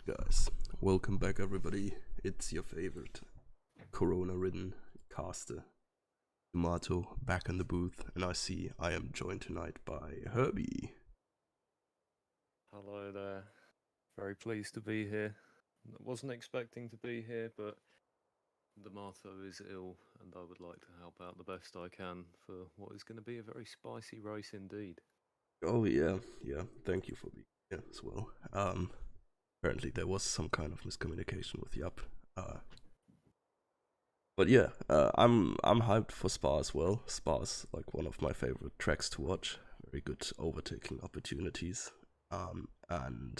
Alright guys, welcome back everybody. It's your favorite Corona-ridden caster, Tomato, back in the booth, and I see I am joined tonight by Herbie. Hello there. Very pleased to be here. Wasn't expecting to be here, but D'Amato is ill, and I would like to help out the best I can for what is going to be a very spicy race indeed. Oh yeah, thank you for being here as well. Apparently there was some kind of miscommunication with Yup. But yeah, I'm hyped for Spa as well. Spa's like one of my favorite tracks to watch. Very good overtaking opportunities. And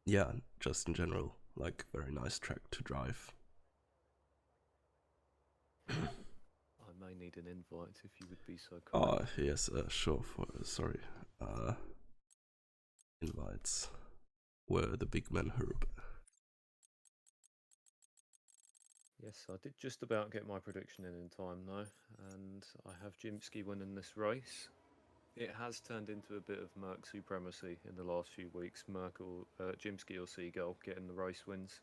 yeah, just in general, like very nice track to drive. I may need an invite if you would be so kind. Yes, sure. Sorry. Invites were the big man Herb. Yes, I did just about get my prediction in time though, and I have Jimsky winning this race. It has turned into a bit of Merc supremacy in the last few weeks. Jimsky or Seagull getting the race wins.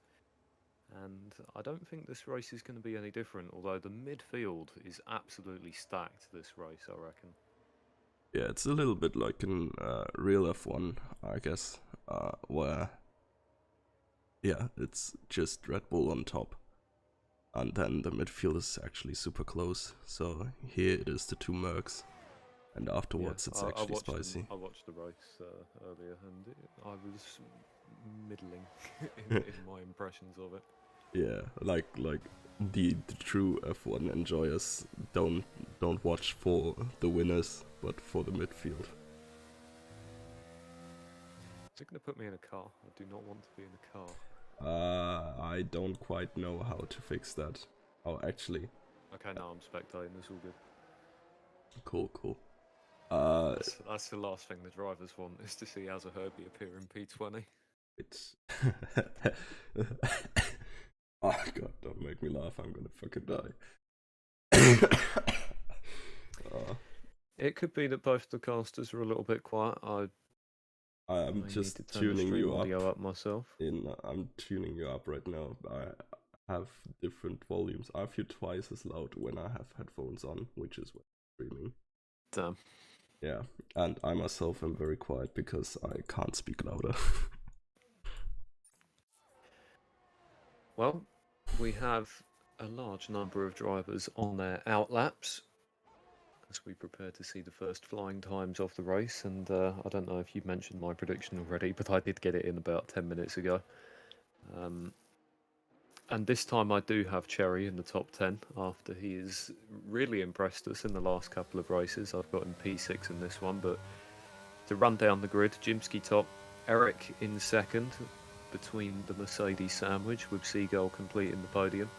And I don't think this race is going to be any different, although the midfield is absolutely stacked this race, I reckon. Yeah, it's a little bit like in real F1, I guess, where, yeah, it's just Red Bull on top. And then the midfield is actually super close. So here it is the two Mercs. And afterwards it's actually spicy. I watched the race earlier, and I was middling in my impressions of it. Yeah, like the true F1 enjoyers don't watch for the winners, but for the midfield. Is it going to put me in a car? I do not want to be in a car. I don't quite know how to fix that. Oh, actually. Okay, now I'm spectating. It's all good. Cool. That's the last thing the drivers want, is to see Azza Herbie appear in P20. It's. Oh god, don't make me laugh. I'm gonna fucking die. It could be that both the casters are a little bit quiet. I'm just tuning you up myself. I'm tuning you up right now. I have different volumes. I feel twice as loud when I have headphones on, which is when I'm streaming. Damn. Yeah, and I myself am very quiet because I can't speak louder. Well, we have a large number of drivers on their outlaps as we prepare to see the first flying times of the race. And I don't know if you've mentioned my prediction already, but I did get it in about 10 minutes ago. And this time I do have Cherry in the top 10 after he has really impressed us in the last couple of races. I've got him P6 in this one, but to run down the grid, Jimsky top, Eric in second between the Mercedes sandwich with Seagull completing the podium.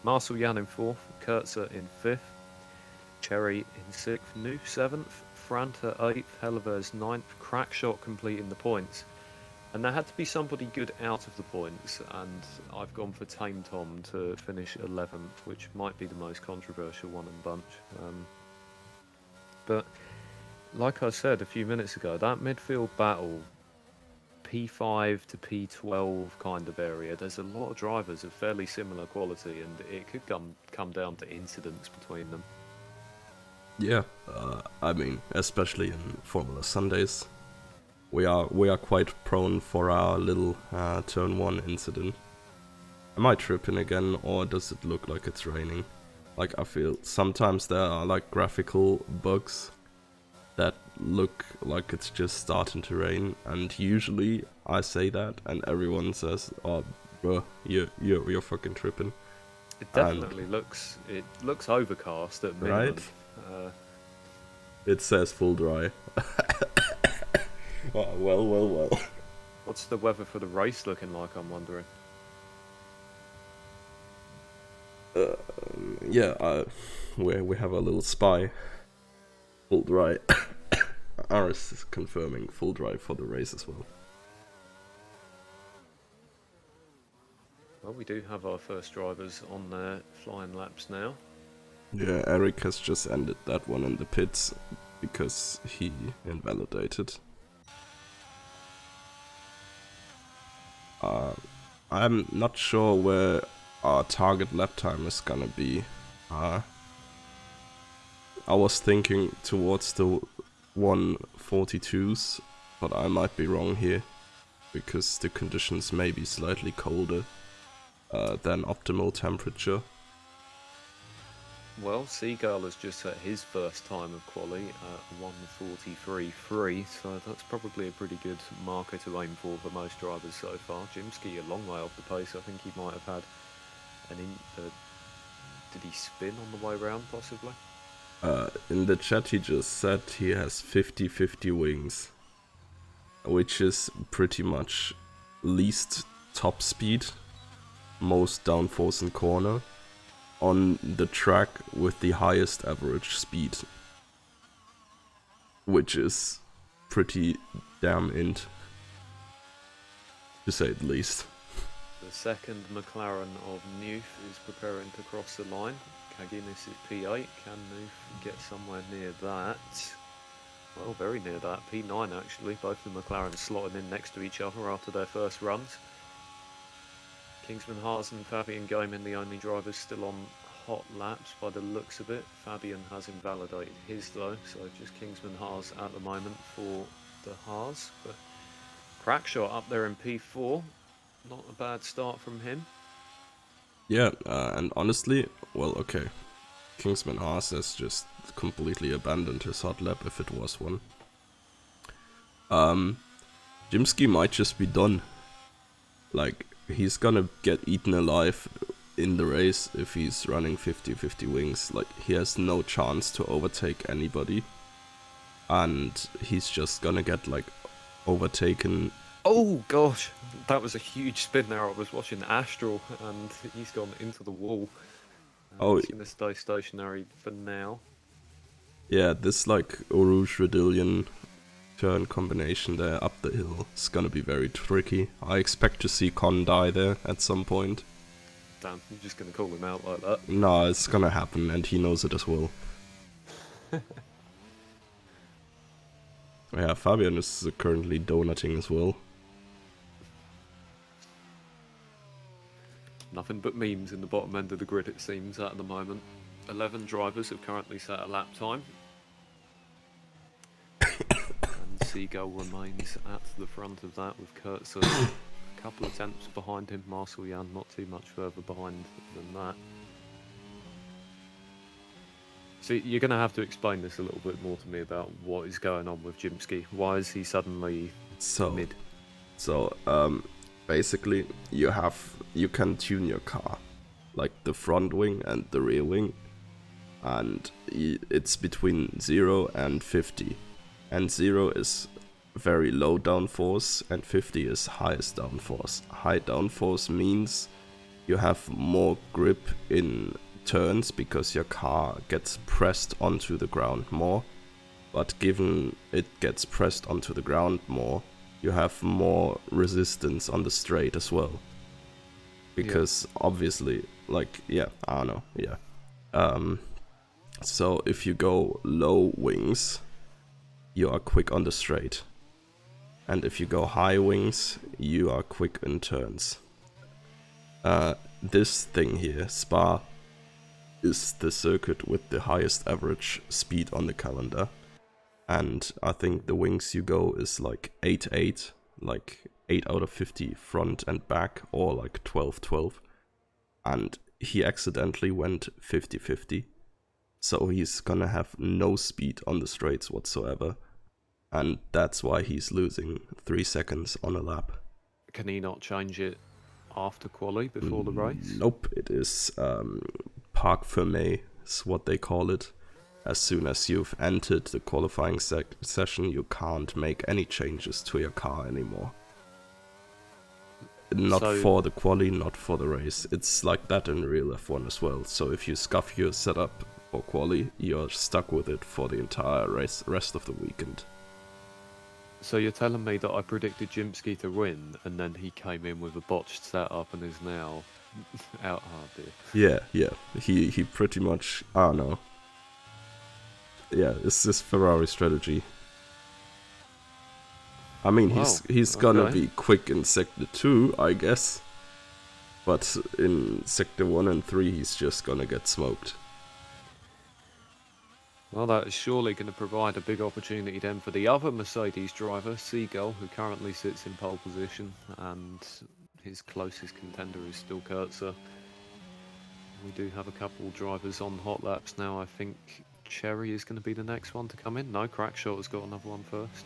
Marcel Jan in fourth, Kurtzer in fifth, Cherry in sixth, Noof seventh, Franta eighth, Hellever's ninth, Crackshot completing the points. And there had to be somebody good out of the points, and I've gone for Tame Tom to finish 11th, which might be the most controversial one in the bunch. But like I said a few minutes ago, that midfield battle, P5 to P12 kind of area, there's a lot of drivers of fairly similar quality, and it could come down to incidents between them. Yeah, I mean, especially in Formula Sundays, we are quite prone for our little turn 1 incident. Am I tripping again, or does it look like it's raining? Like, I feel sometimes there are like graphical bugs that look like it's just starting to rain, and usually I say that and everyone says, "Oh, bro, you're fucking tripping." It definitely looks overcast at minimum. Right? It says full dry. Oh, well. What's the weather for the race looking like, I'm wondering? Yeah, we have a little spy. Full dry. Ours is confirming full dry for the race as well. Well, we do have our first drivers on their flying laps now. Yeah, Eric has just ended that one in the pits because he invalidated. I'm not sure where our target lap time is gonna be. I was thinking towards the 142s, but I might be wrong here, because the conditions may be slightly colder than optimal temperature. Well, Seagull has just set his first time of quali at 1:43.3, so that's probably a pretty good marker to aim for most drivers so far. Jimsky a long way off the pace. I think he might have had did he spin on the way round, possibly? In the chat he just said he has 50-50 wings, which is pretty much least top speed, most downforce in corner, on the track with the highest average speed, which is pretty damn int, to say the least. The second McLaren of Newf is preparing to cross the line. Kaginis is P8. Can Newf get somewhere near that? Well, very near that. P9 actually. Both the McLarens slotting in next to each other after their first runs. Kingsman Haas and Fabian Gaiman, the only drivers still on hot laps by the looks of it. Fabian has invalidated his though, so just Kingsman Haas at the moment for the Haas. But Crackshot up there in P4. Not a bad start from him. Yeah, and honestly, well, okay. Kingsman Haas has just completely abandoned his hot lap if it was one. Jimsky might just be done. Like, he's gonna get eaten alive in the race if he's running 50-50 wings. Like, he has no chance to overtake anybody. And he's just gonna get, like, overtaken. Oh gosh, that was a huge spin there. I was watching Astral and he's gone into the wall. He's gonna stay stationary for now. Yeah, this like Orouge Redillion turn combination there up the hill is gonna be very tricky. I expect to see Con die there at some point. Damn, you're just gonna call him out like that? No, it's gonna happen and he knows it as well. Yeah, Fabian is currently donutting as well. Nothing but memes in the bottom end of the grid, it seems, at the moment. 11 drivers have currently set a lap time. And Seagull remains at the front of that with Kurtz a couple of tenths behind him. Marcel Jan not too much further behind than that. So you're going to have to explain this a little bit more to me about what is going on with Jimsky. Why is he suddenly mid? Basically, you can tune your car, like the front wing and the rear wing, and it's between 0 and 50, and 0 is very low downforce and 50 is highest downforce. High downforce means you have more grip in turns because your car gets pressed onto the ground more, but given it gets pressed onto the ground more, you have more resistance on the straight as well. Because obviously, like, yeah, I don't know, yeah. So if you go low wings, you are quick on the straight. And if you go high wings, you are quick in turns. This thing here, Spa, is the circuit with the highest average speed on the calendar. And I think the wings you go is like 8-8, like 8 out of 50 front and back, or like 12-12. And he accidentally went 50-50. So he's gonna have no speed on the straights whatsoever. And that's why he's losing 3 seconds on a lap. Can he not change it after quali, before the race? Nope, it is parc fermé is what they call it. As soon as you've entered the qualifying session, you can't make any changes to your car anymore. Not for the quali, not for the race. It's like that in real F1 as well. So if you scuff your setup for quali, you're stuck with it for the entire rest of the weekend. So you're telling me that I predicted Jimsky to win, and then he came in with a botched setup and is now out hard there? Yeah. He pretty much, I don't know. Yeah, it's this Ferrari strategy. I mean, Wow, he's gonna okay. be quick in Sector 2, I guess. But in Sector 1 and 3, he's just gonna get smoked. Well, that is surely going to provide a big opportunity then for the other Mercedes driver, Seagull, who currently sits in pole position, and his closest contender is still Kurtzer. We do have a couple drivers on hot laps now. I think Cherry is going to be the next one to come in. No, Crackshot has got another one first.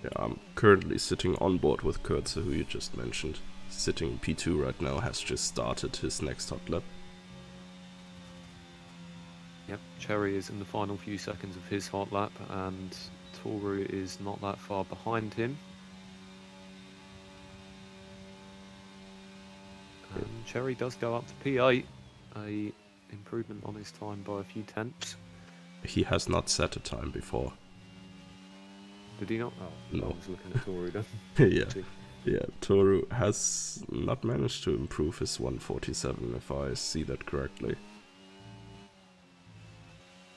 Yeah, I'm currently sitting on board with Kurtzer, who you just mentioned. Sitting P2 right now, has just started his next hot lap. Yep, Cherry is in the final few seconds of his hot lap, and Toru is not that far behind him. And Cherry does go up to P8, a improvement on his time by a few tenths. He has not set a time before. Did he not? Oh, No. I was looking at Toru then. Yeah, Toru has not managed to improve his 147, if I see that correctly.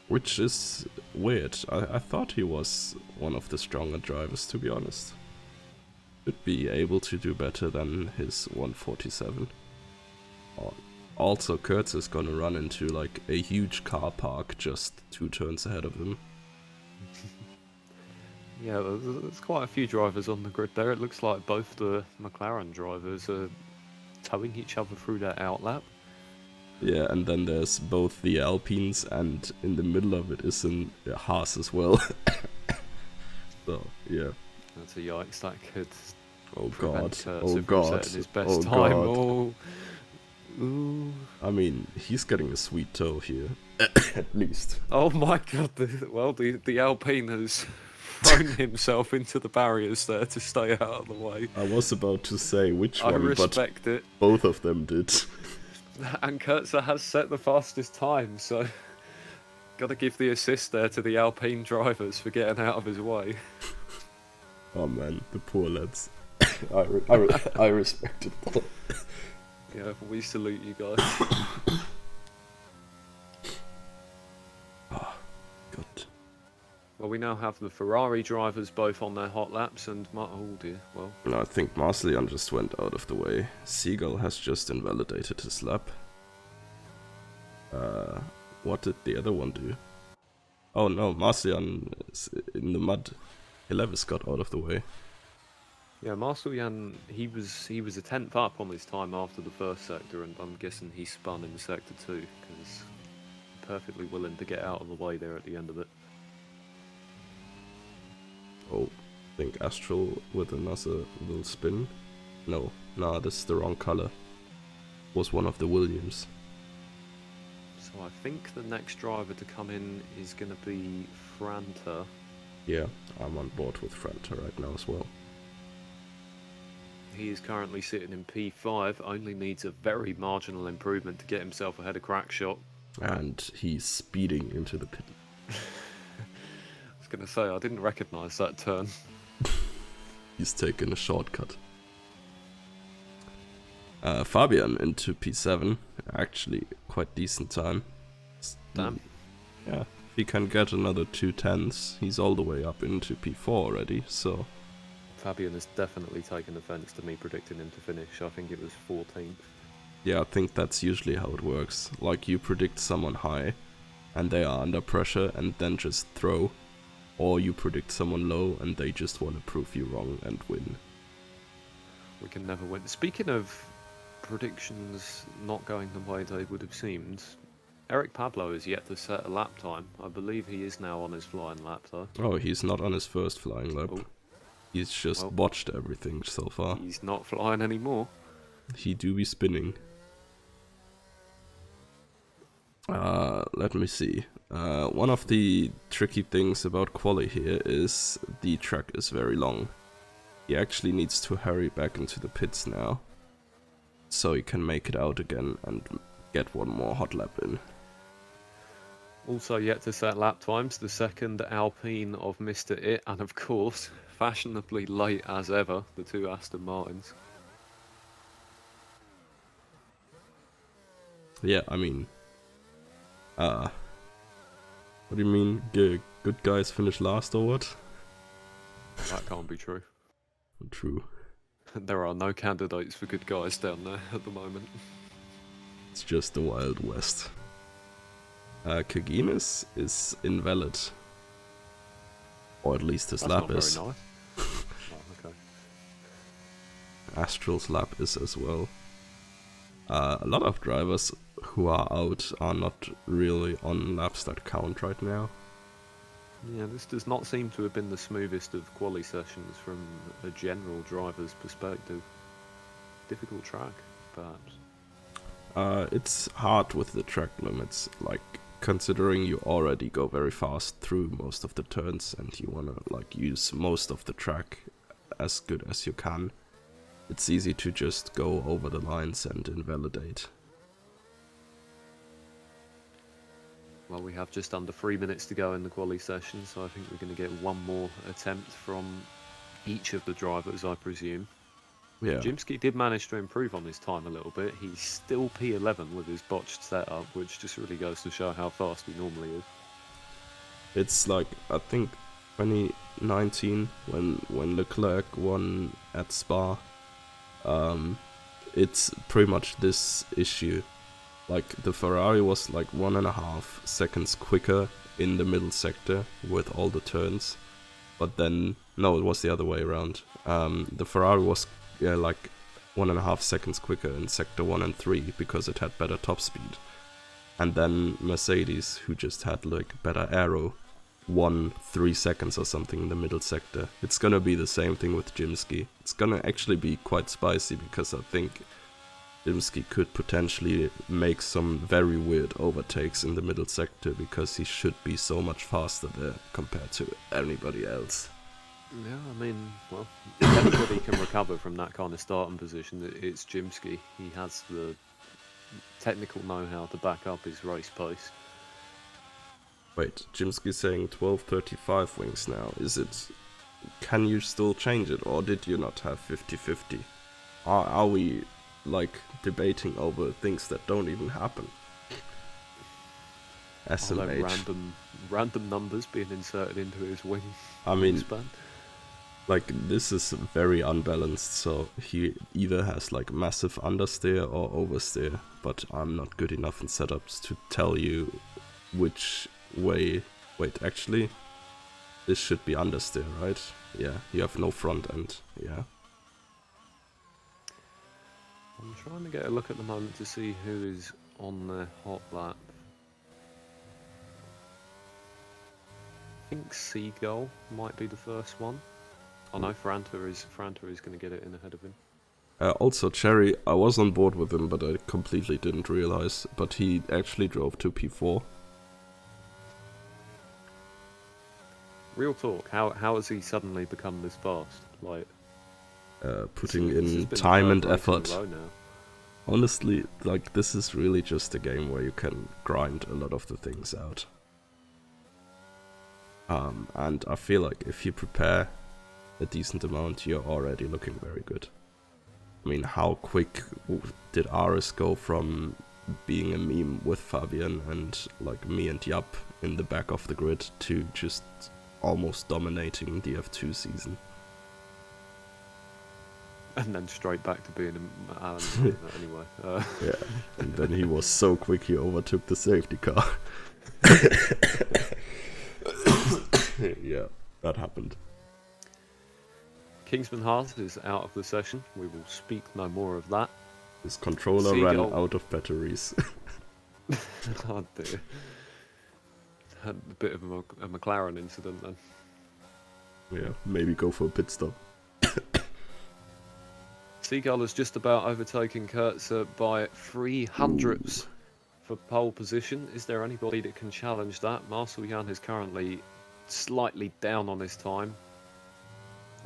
Which is weird. I thought he was one of the stronger drivers, to be honest. Should be able to do better than his 147. Also, Kurtz is gonna run into like a huge car park just 2 turns ahead of him. Yeah, there's quite a few drivers on the grid there. It looks like both the McLaren drivers are towing each other through their outlap. Yeah, and then there's both the Alpines, and in the middle of it is a Haas as well. So, yeah. That's a yikes. That could Oh prevent god. Kurtz Oh from god. setting his best Oh time. god. Oh. Ooh. I mean, he's getting a sweet toe here. At least. Oh my god. The Alpine has thrown himself into the barriers there to stay out of the way. I was about to say which I one, respect but it. both of them did. And Kurtzer has set the fastest time, so got to give the assist there to the Alpine drivers for getting out of his way. Oh man, the poor lads. I respect it though. Yeah, we salute you guys. God. Well, we now have the Ferrari drivers both on their hot laps, and oh dear, well. No, I think Marcellian just went out of the way. Seagull has just invalidated his lap. What did the other one do? Oh no, Marcellian is in the mud. Levis got out of the way. Yeah, Marcel Jan, he was a tenth up on his time after the first sector, and I'm guessing he spun in sector 2 because perfectly willing to get out of the way there at the end of it. Oh, I think Astral with another little spin. No, this is the wrong color. Was one of the Williams. So I think the next driver to come in is going to be Franta. Yeah, I'm on board with Franta right now as well. He is currently sitting in P5, only needs a very marginal improvement to get himself ahead of Crackshot. And he's speeding into the pit. I was going to say, I didn't recognise that turn. He's taken a shortcut. Fabian into P7, actually quite decent time. Damn. Yeah, if he can get another 2 tenths, he's all the way up into P4 already, so... Fabian has definitely taken offence to me predicting him to finish. I think it was 14th. Yeah, I think that's usually how it works. Like, you predict someone high, and they are under pressure, and then just throw. Or you predict someone low, and they just want to prove you wrong and win. We can never win. Speaking of predictions not going the way they would have seemed, Eric Pablo is yet to set a lap time. I believe he is now on his flying lap, though. Oh, he's not on his first flying lap. Oh. He's just botched everything so far. He's not flying anymore. He do be spinning. Let me see. One of the tricky things about quali here is the track is very long. He actually needs to hurry back into the pits now, so he can make it out again and get one more hot lap in. Also yet to set lap times, the second Alpine of Mr. It, and of course, fashionably late as ever, the 2 Aston Martins. Yeah, I mean... what do you mean? Good guys finish last or what? That can't be true. True. There are no candidates for good guys down there at the moment. It's just the Wild West. Kaginis is invalid. Or at least his That's lap not is. very nice. Oh, okay. Astral's lap is as well. A lot of drivers who are out are not really on laps that count right now. Yeah, this does not seem to have been the smoothest of quali sessions from a general driver's perspective. Difficult track, perhaps. It's hard with the track limits, like considering you already go very fast through most of the turns and you wanna like use most of the track as good as you can. It's easy to just go over the lines and invalidate. Well, we have just under 3 minutes to go in the quali session, so I think we're going to get one more attempt from each of the drivers, I presume. Yeah. Jimsky did manage to improve on his time a little bit. He's still P11 with his botched setup, which just really goes to show how fast he normally is. It's like, I think 2019 when Leclerc won at Spa, it's pretty much this issue. Like the Ferrari was like 1.5 seconds quicker in the middle sector with all the turns, but then no, it was the other way around. The Ferrari was like 1.5 seconds quicker in sector 1 and 3 because it had better top speed, and then Mercedes, who just had like better aero, won 3 seconds or something in the middle sector. It's gonna be the same thing with Jimsky. It's gonna actually be quite spicy because I think Jimsky could potentially make some very weird overtakes in the middle sector because he should be so much faster there compared to anybody else. Yeah, I mean, well, if anybody can recover from that kind of starting position, it's Jimsky. He has the technical know-how to back up his race pace. Wait, Jimsky's saying 12:35 wings now. Is it... Can you still change it, or did you not have 50-50? Are we, like, debating over things that don't even happen? SMH. Random numbers being inserted into his wing. I mean, span. like, this is very unbalanced, so he either has, like, massive understeer or oversteer, but I'm not good enough in setups to tell you which way... Wait, actually, this should be understeer, right? Yeah, you have no front end, yeah. I'm trying to get a look at the moment to see who is on the hot lap. I think Seagull might be the first one. Oh no, Franta is going to get it in ahead of him. Also, Cherry, I was on board with him, but I completely didn't realize. But he actually drove to P4. Real talk, how has he suddenly become this fast? Like, putting this has in been time the and third race in a effort. row now. Honestly, like, this is really just a game where you can grind a lot of the things out. And I feel like if you prepare a decent amount, you're already looking very good. I mean, how quick did Aris go from being a meme with Fabian and like me and Yap in the back of the grid to just almost dominating the F2 season? And then straight back to being Alan. Anyway. Yeah, and then he was so quick he overtook the safety car. Yeah, that happened. Kingsman Haas is out of the session. We will speak no more of that. His controller ran out of batteries. Oh dear. Had a bit of a McLaren incident then. Yeah, maybe go for a pit stop. Seagull has just about overtaken Kurtzer by 300ths for pole position. Is there anybody that can challenge that? Marcel Jan is currently slightly down on his time.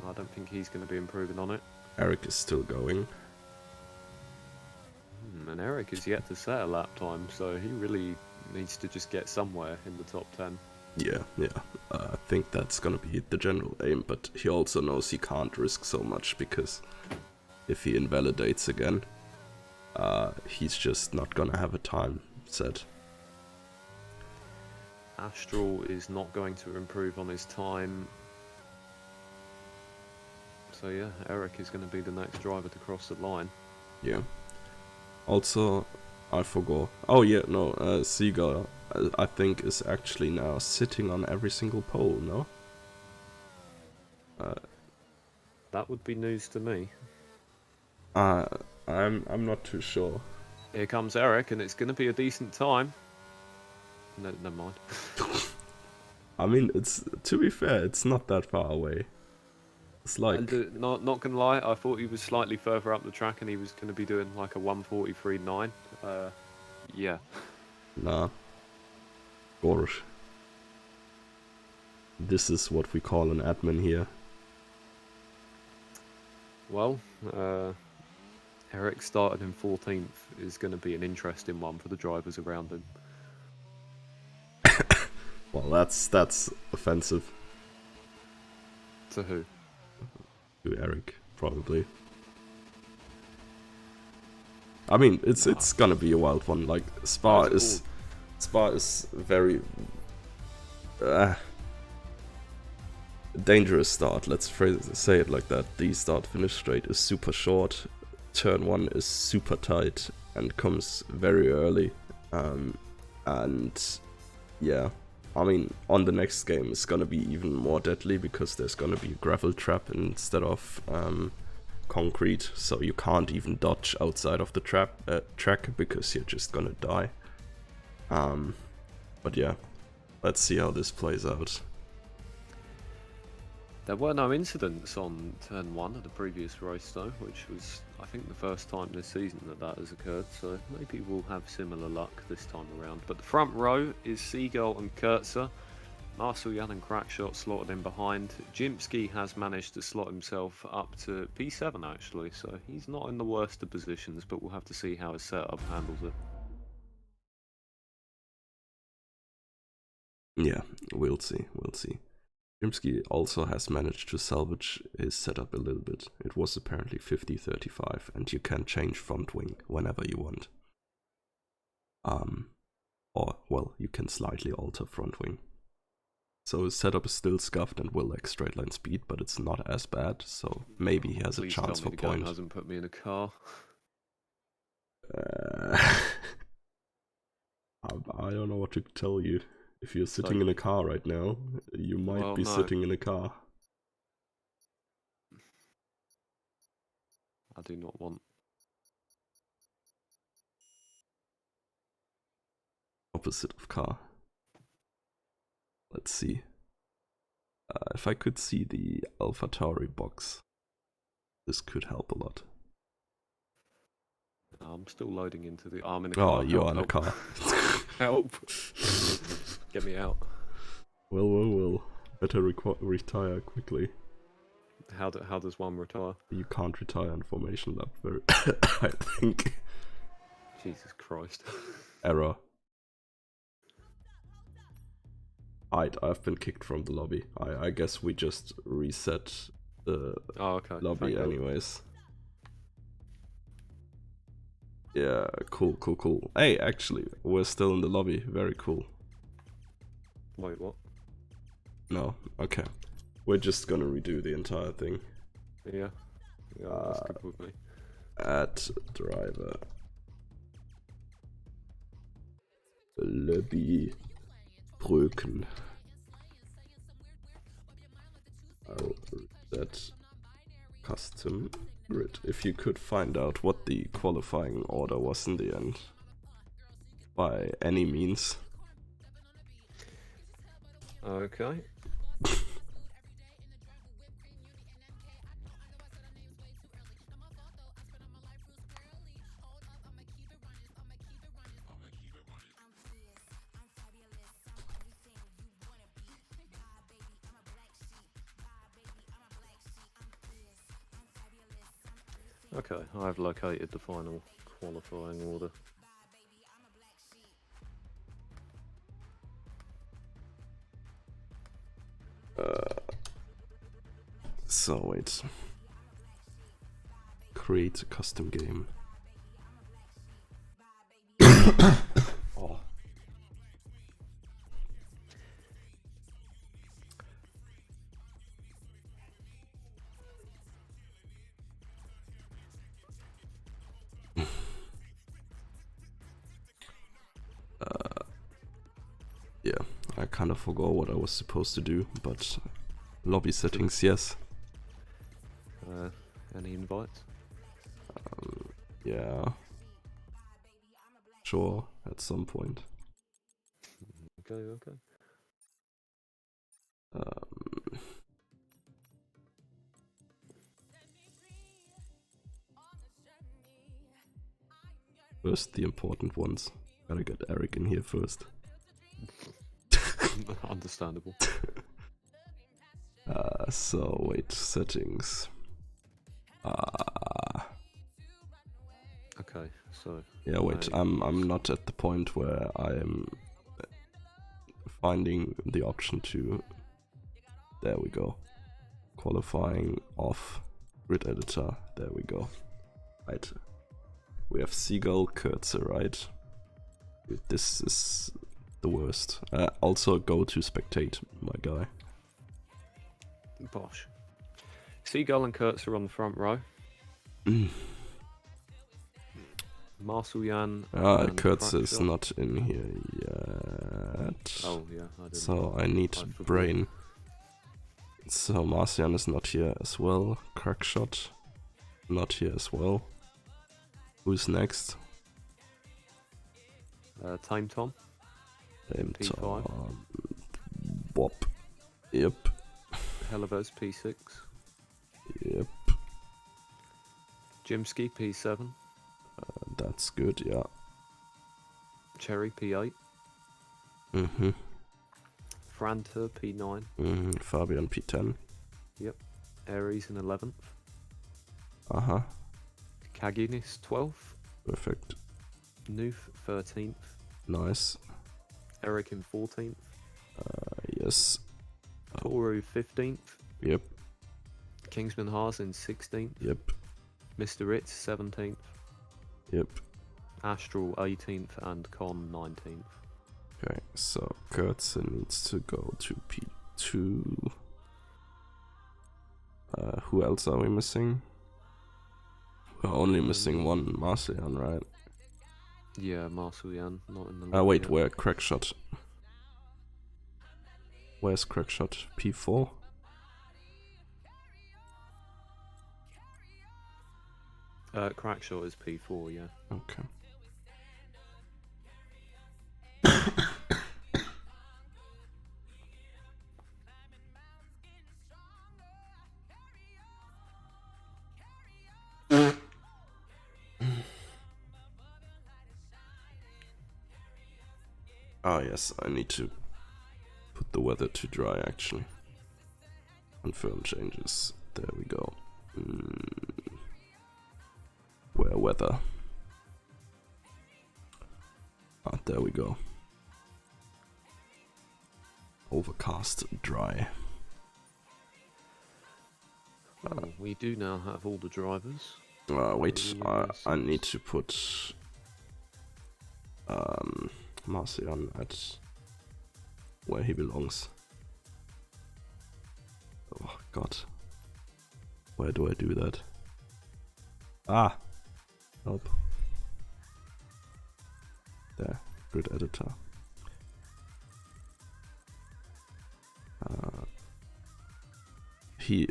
I don't think he's going to be improving on it. Eric is still going. And Eric is yet to set a lap time, so he really needs to just get somewhere in the top 10. Yeah. I think that's gonna be the general aim, but he also knows he can't risk so much because if he invalidates again, he's just not gonna have a time set. Astral is not going to improve on his time. So yeah, Eric is going to be the next driver to cross the line. Yeah. Also, I forgot. Oh yeah, no. Seagull, I think, is actually now sitting on every single pole. No. That would be news to me. I'm not too sure. Here comes Eric, and it's going to be a decent time. No, never mind. I mean, it's, to be fair, it's not that far away. It's like, Not gonna lie, I thought he was slightly further up the track, and he was going to be doing like a 1:43.9. Yeah. nah, gosh. This is what we call an admin here. Well, Eric started in 14th is going to be an interesting one for the drivers around him. Well, that's offensive To who? to Eric, probably. I mean, it's gonna be a wild one. Like Spa is very dangerous start. Let's say it like that. The start-finish straight is super short. Turn 1 is super tight and comes very early. And yeah, I mean, on the next game it's gonna be even more deadly because there's gonna be a gravel trap instead of concrete, so you can't even dodge outside of the track because you're just gonna die. But yeah, let's see how this plays out. There were no incidents on turn 1 of the previous race though, which was, I think, the first time this season that has occurred, so maybe we'll have similar luck this time around. But the front row is Seagull and Kurtzer. Marcel Jan and Crackshot slotted in behind. Jimsky has managed to slot himself up to P7 actually, so he's not in the worst of positions, but we'll have to see how his setup handles it. Yeah, we'll see. Jimsky also has managed to salvage his setup a little bit. It was apparently 50-35, and you can change front wing whenever you want. Or, well, you can slightly alter front wing. So his setup is still scuffed and will lack straight line speed, but it's not as bad, so maybe he has a chance for point. Hasn't put me in a car. I don't know what to tell you. If you're sitting in a car right now, you might be sitting in a car. I do not want. Opposite of car. Let's see. If I could see the AlphaTauri box, this could help a lot. I'm still loading into the. I'm in a car. Oh, you're in a car. Help! Get me out. Well. Better retire quickly. How does one retire? You can't retire in formation lap, I think. Jesus Christ. Error. I've been kicked from the lobby. I guess we just reset the lobby anyways. Yeah, cool. Hey, actually, we're still in the lobby. Very cool. Wait, what? No, okay. We're just gonna redo the entire thing. Yeah, that's good with me. Add driver. Lobby. Brücken. I'll reset custom grid. If you could find out what the qualifying order was in the end, by any means. Okay. Okay, I've located the final qualifying order. So wait. Create a custom game. Oh. kind of forgot what I was supposed to do, but lobby settings, yes. Any invites? Yeah. Sure, at some point. Okay. First, the important ones. Gotta get Eric in here first. Understandable. So wait, settings. Okay, so Yeah, wait. I'm not at the point where I'm finding the option to. There we go. Qualifying off grid editor. There we go. Right. We have Seagull, Kurtzer, right? This is the worst. Also go to spectate, my guy. Bosh. Seagull and Kurtz are on the front row. Marcel Jan. Kurtz is not in here yet. Oh yeah, I didn't. So I need brain. So Marcian is not here as well. Crackshot not here as well. Who's next? Time Tom. Time P5. Tom. Bob. Yep. Helivez P6. Yep. Jimsky P7. That's good, yeah. Cherry P8. Mm-hmm. Franta P9. Mm-hmm. Fabian P10. Yep. Aries in 11th. Uh-huh. Kaginis 12th. Perfect. Noof 13th. Nice. Eric in 14th. Yes. Toru 15th. Yep. Kingsman Haas in 16th. Yep. Mr. Ritz 17th. Yep. Astral 18th and Con 19th. Okay, so Kurtz needs to go to P2. Who else are we missing? We're only missing one, Marcian, right? Yeah, Marcel Jan, not in the Wait, yet. where Crackshot? Where's Crackshot? P4? Crackshot is P4, yeah. Okay. Ah yes, I need to put the weather to dry actually. Confirm changes. There we go. Where weather? Ah, there we go. Overcast, dry. We do now have all the drivers. Wait, I need to put Marcian at where he belongs. Oh god. Where do I do that? Ah! Help. There, grid editor.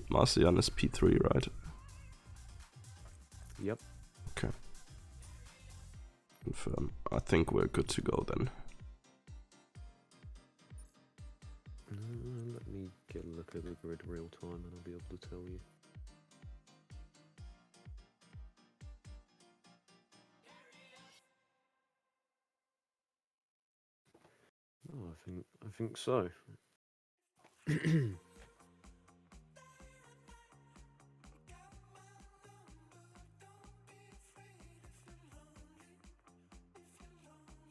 Marcian is P3, right? Yep. Okay. Confirm. I think we're good to go then. Let me get a look at the grid real time and I'll be able to tell you. Oh, I think so.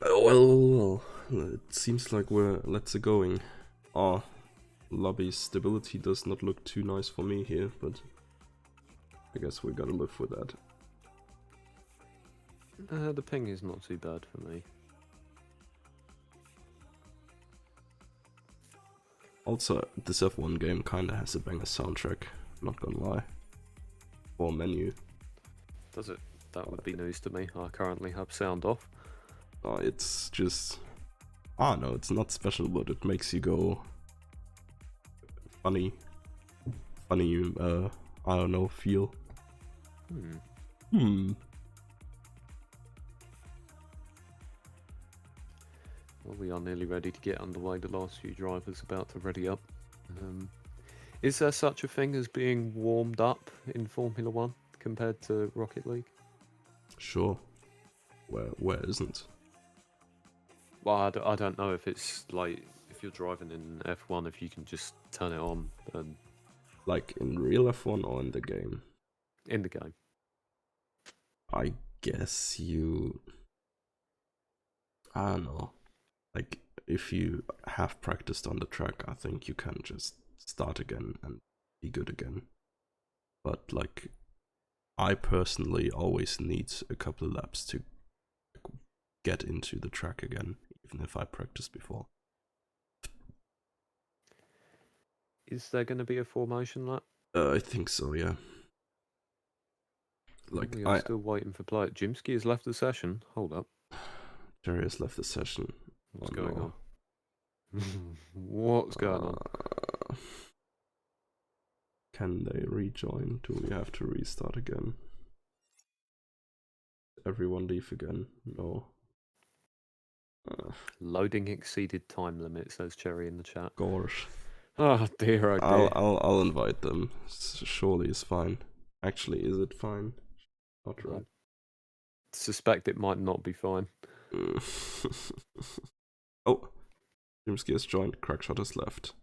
Well, it seems like we're let's going. Our lobby stability does not look too nice for me here, but I guess we gotta live with that. The ping is not too bad for me. Also, this F1 game kinda has a banger soundtrack, not gonna lie. Or menu. Does it? That would be news to me. I currently have sound off. It's just No, it's not special, but it makes you go funny, I don't know, feel. Well, we are nearly ready to get underway. The last few drivers about to ready up. Is there such a thing as being warmed up in Formula One compared to Rocket League? Sure. Where isn't? Well, I don't know if it's like if you're driving in F1, if you can just turn it on and Like in real F1 or in the game? in the game. I guess you... I don't know. Like, if you have practiced on the track, I think you can just start again and be good again. But, like, I personally always need a couple of laps to get into the track again, even if I practiced before. Is there going to be a formation lap? I think so, yeah. Like, We are still waiting for play. Jimsky has left the session. Hold up. Jerry has left the session. What's going on? What's going on? Can they rejoin? Do we have to restart again? Everyone leave again? No. Loading exceeded time limit, says Cherry in the chat. Gosh. Oh dear, oh dear. I'll invite them. Surely it's fine. Actually, is it fine? Not right. I suspect it might not be fine. Oh, Jimsky has joined. Crackshot has left.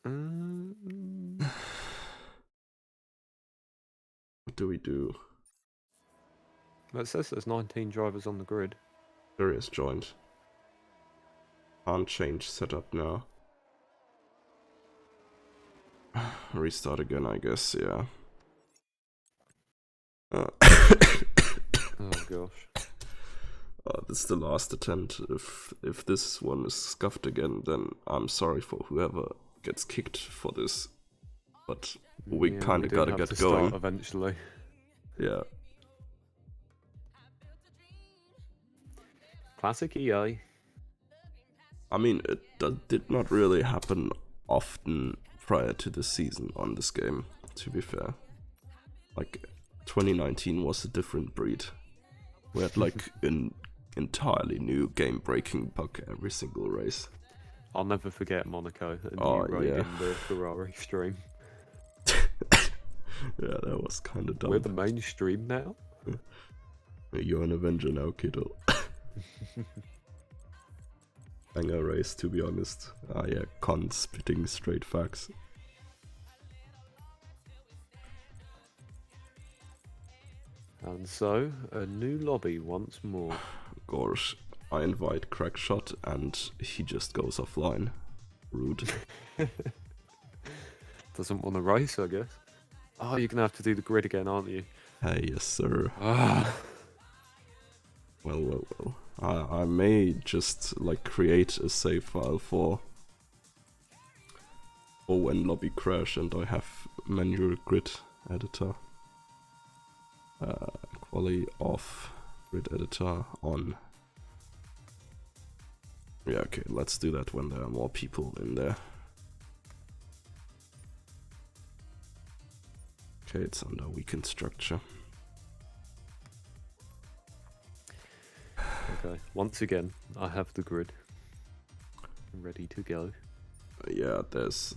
What do we do? It says there's 19 drivers on the grid. Jerry has joined. Can't change setup now. Restart again, I guess, yeah. Oh gosh. This is the last attempt. If this one is scuffed again, then I'm sorry for whoever gets kicked for this. But we kind of gotta get going eventually. Yeah. Classic EA. I mean, it did not really happen often prior to the season on this game, to be fair. Like, 2019 was a different breed. We had like an entirely new game-breaking bug every single race. I'll never forget Monaco and you raiding the Ferrari stream. Yeah, that was kind of dumb. We're the mainstream now. You're an Avenger now, kiddo. Banger race, to be honest. Yeah, Con spitting straight facts. And so, a new lobby once more. Gosh, I invite Crackshot and he just goes offline. Rude. Doesn't want to race, I guess. Oh, you're gonna have to do the grid again, aren't you? Hey, yes sir. Ah. Well. I may just like create a save file for when lobby crash and I have manual grid editor. Quali off, grid editor on. Yeah, okay, let's do that when there are more people in there. Okay, it's under weekend structure. Okay, once again, I have the grid ready to go. Yeah, there's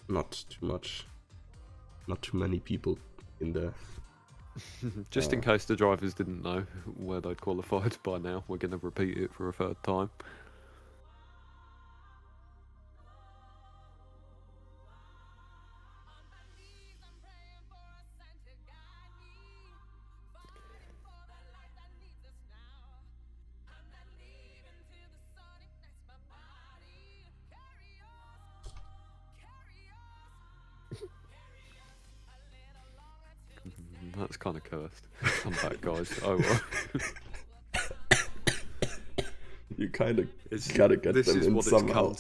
not too many people in there. Just in case the drivers didn't know where they'd qualified by now, we're going to repeat it for a third time. That's kind of cursed. Come back, guys. Oh well. You kind of gotta get them in somehow.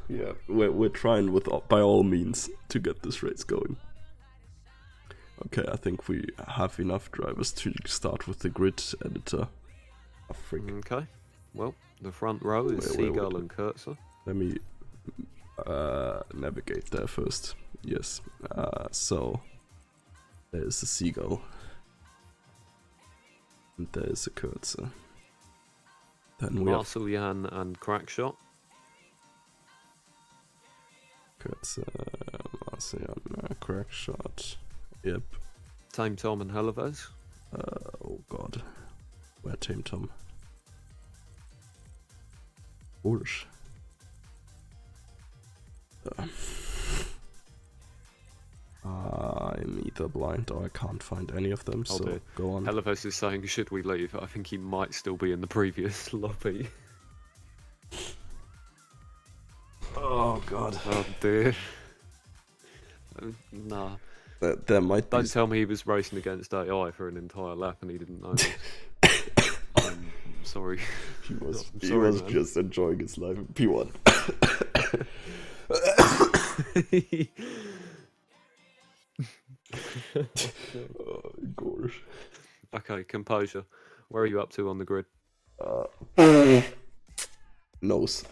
Yeah, we're trying by all means to get this race going. Okay, I think we have enough drivers to start with the grid editor. Oh, freak. Okay. Well, the front row is Seagull and Kurtzer. Let me navigate there first. Yes. So there's a Seagull. And there's a Kurtzer. Then we have Marcel and Crackshot. Kurtzer, Marcian, Crackshot. Yep. Tame Tom and Helleves. Oh god. Where Tame Tom? Bullsh. I'm either blind or I can't find any of them, so go on. Helleves is saying, should we leave? I think he might still be in the previous lobby. Oh god. Oh dear. Nah. There might be... Don't tell me he was racing against AI for an entire lap and he didn't know. I'm sorry. He was, man. just enjoying his life in P1. Oh, gosh. Okay, composure. Where are you up to on the grid? Nose.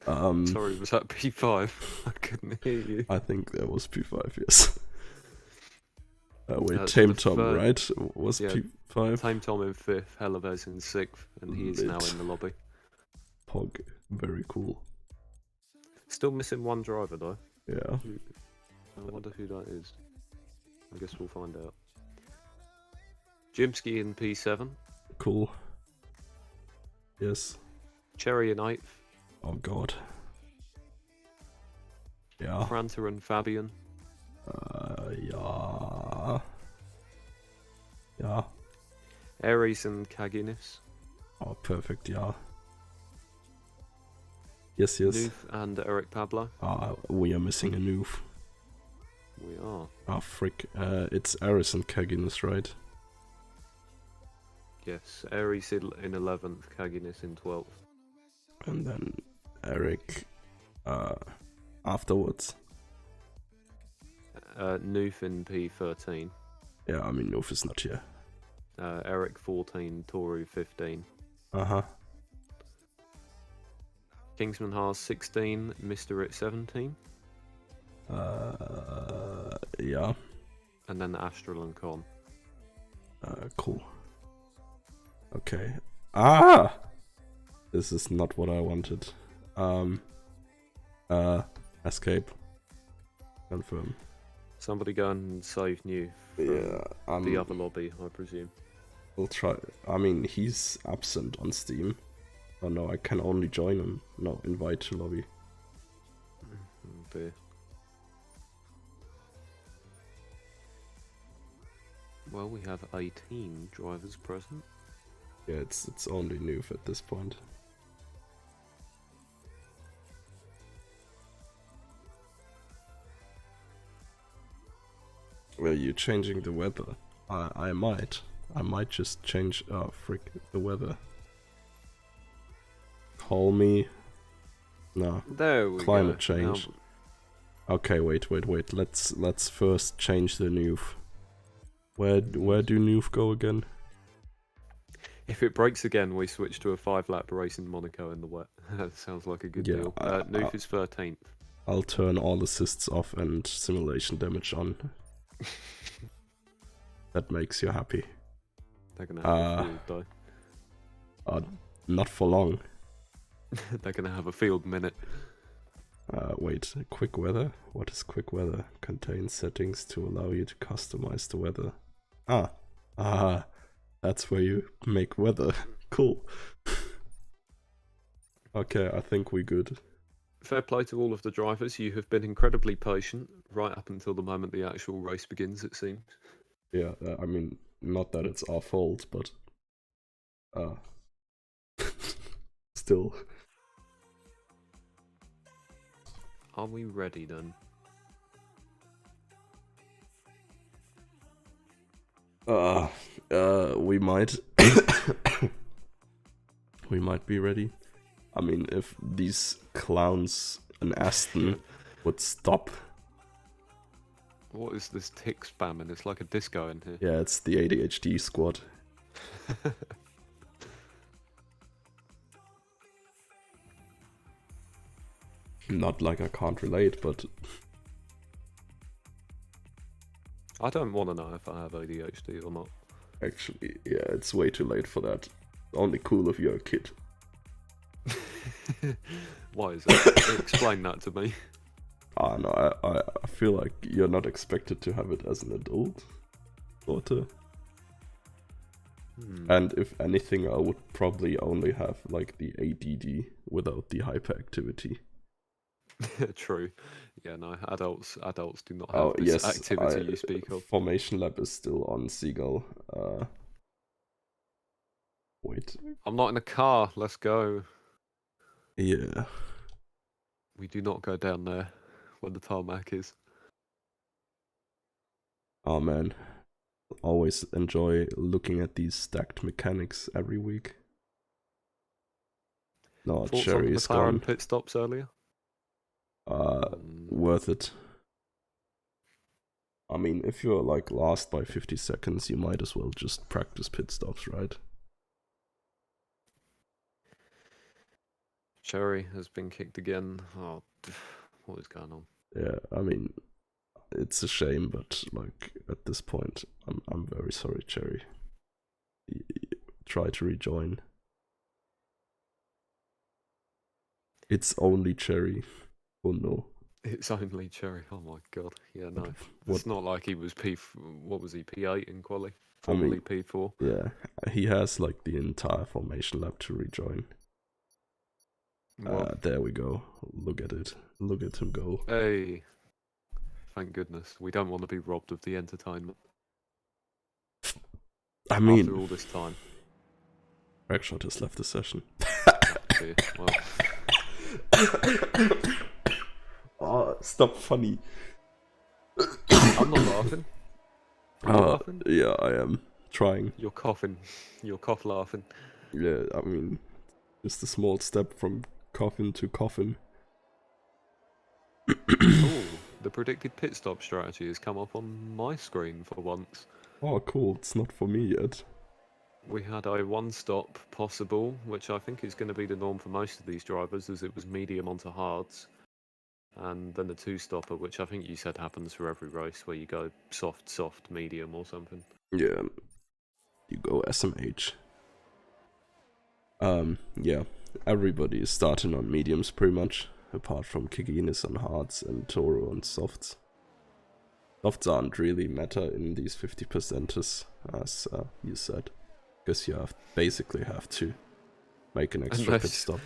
Sorry, was that P5? I couldn't hear you. I think that was P5, yes. Wait, That's Tame the Tom, third- right? Was yeah, P5? Tame Tom in 5th, Helleves in 6th, and he is now Lit. in the lobby. Pog. Very cool. Still missing one driver though. Yeah. I wonder who that is. I guess we'll find out. Jimsky in P7. Cool. Yes. Cherry in 8th. Oh god. Yeah. Franter and Fabian. Yeah. Yeah. Aries and Kaginis. Oh, perfect, yeah. Yes, yes. Noof and Eric Pablo. We are missing a noof. We are. Ah, frick. It's Aris and Kaginus, right? Yes, Aries in 11th, Kaginis in 12th. And then Eric afterwards. Noof in P13. Yeah, I mean, Noof is not here. Eric 14, Toru 15. Uh-huh. Kingsman Haas 16, Mr. It 17. Yeah. And then Astral and Con. Cool. Okay. Ah! This is not what I wanted. Escape. Confirm. Somebody go and save New from the other lobby, I presume. We'll try. I mean, he's absent on Steam. Oh no, I can only join him. No, invite to lobby. Oh dear. Well, we have 18 drivers present. Yeah, it's only Noof at this point. Are you changing the weather? I might. I might just change. Oh, frick, the weather. Call me. No. There we Climate go. change. Now, Okay, wait. Let's first change the Noof. Where do Noof go again? if it breaks again, we switch to a 5-lap race in Monaco in the wet. That sounds like a good deal. Noof is 13th. I'll turn all assists off and simulation damage on. That makes you happy. They're gonna have a field though. Not for long. They're gonna have a field minute. Wait, quick weather? What is quick weather? Contains settings to allow you to customize the weather. That's where you make weather. Cool. Okay, I think we're good. Fair play to all of the drivers. You have been incredibly patient right up until the moment the actual race begins, it seems. Yeah, I mean, not that it's our fault, but still. Are we ready then? We might. We might be ready. I mean, if these clowns in Aston would stop. What is this tick spamming? It's like a disco in here. Yeah, it's the ADHD squad. Not like I can't relate, but I don't want to know if I have ADHD or not. actually, yeah, it's way too late for that. Only cool if you're a kid. Why is that? Explain that to me. No, I feel like you're not expected to have it as an adult, sorta. And if anything, I would probably only have like the ADD without the hyperactivity. True. Yeah, no, adults do not have Oh this yes, activity you speak of. Formation Lab is still on Seagull. Wait. I'm not in a car. Let's go. Yeah. We do not go down there when the tarmac is. Oh man, always enjoy looking at these stacked mechanics every week. No, Thoughts on the Cherry is McLaren gone. pit stops earlier? Worth it. I mean, if you're like last by 50 seconds, you might as well just practice pit stops, right? Cherry has been kicked again. Oh, what is going on? Yeah, I mean, it's a shame, but like at this point, I'm very sorry, Cherry. Try to rejoin. It's only Cherry. Oh no. It's only Cherry. Oh my god. Yeah, no. What? It's not like he was What was he? P8 in quali. I mean, Formerly P4. yeah, he has like the entire Formation Lab to rejoin. Well, There we go. Look at it. Look at him go. hey. Thank goodness. We don't want to be robbed of the entertainment. I mean, after all this time. Crackshot has left the session. Okay, well. Oh, stop funny. I'm not laughing. Are you laughing? Yeah, I am trying. You're coughing. You're cough laughing. Yeah, I mean, just a small step from coffin to coffin. Oh, the predicted pit stop strategy has come up on my screen for once. Oh, cool. It's not for me yet. We had a one-stop possible, which I think is going to be the norm for most of these drivers, as it was medium onto hards. And then the two-stopper, which I think you said happens for every race, where you go soft, soft, medium or something. Yeah, you go SMH. Yeah, everybody is starting on mediums pretty much, apart from Kikinis on hards and Toro on softs. Softs aren't really meta in these 50%ers, as you said, because you basically have to make an extra pit stop.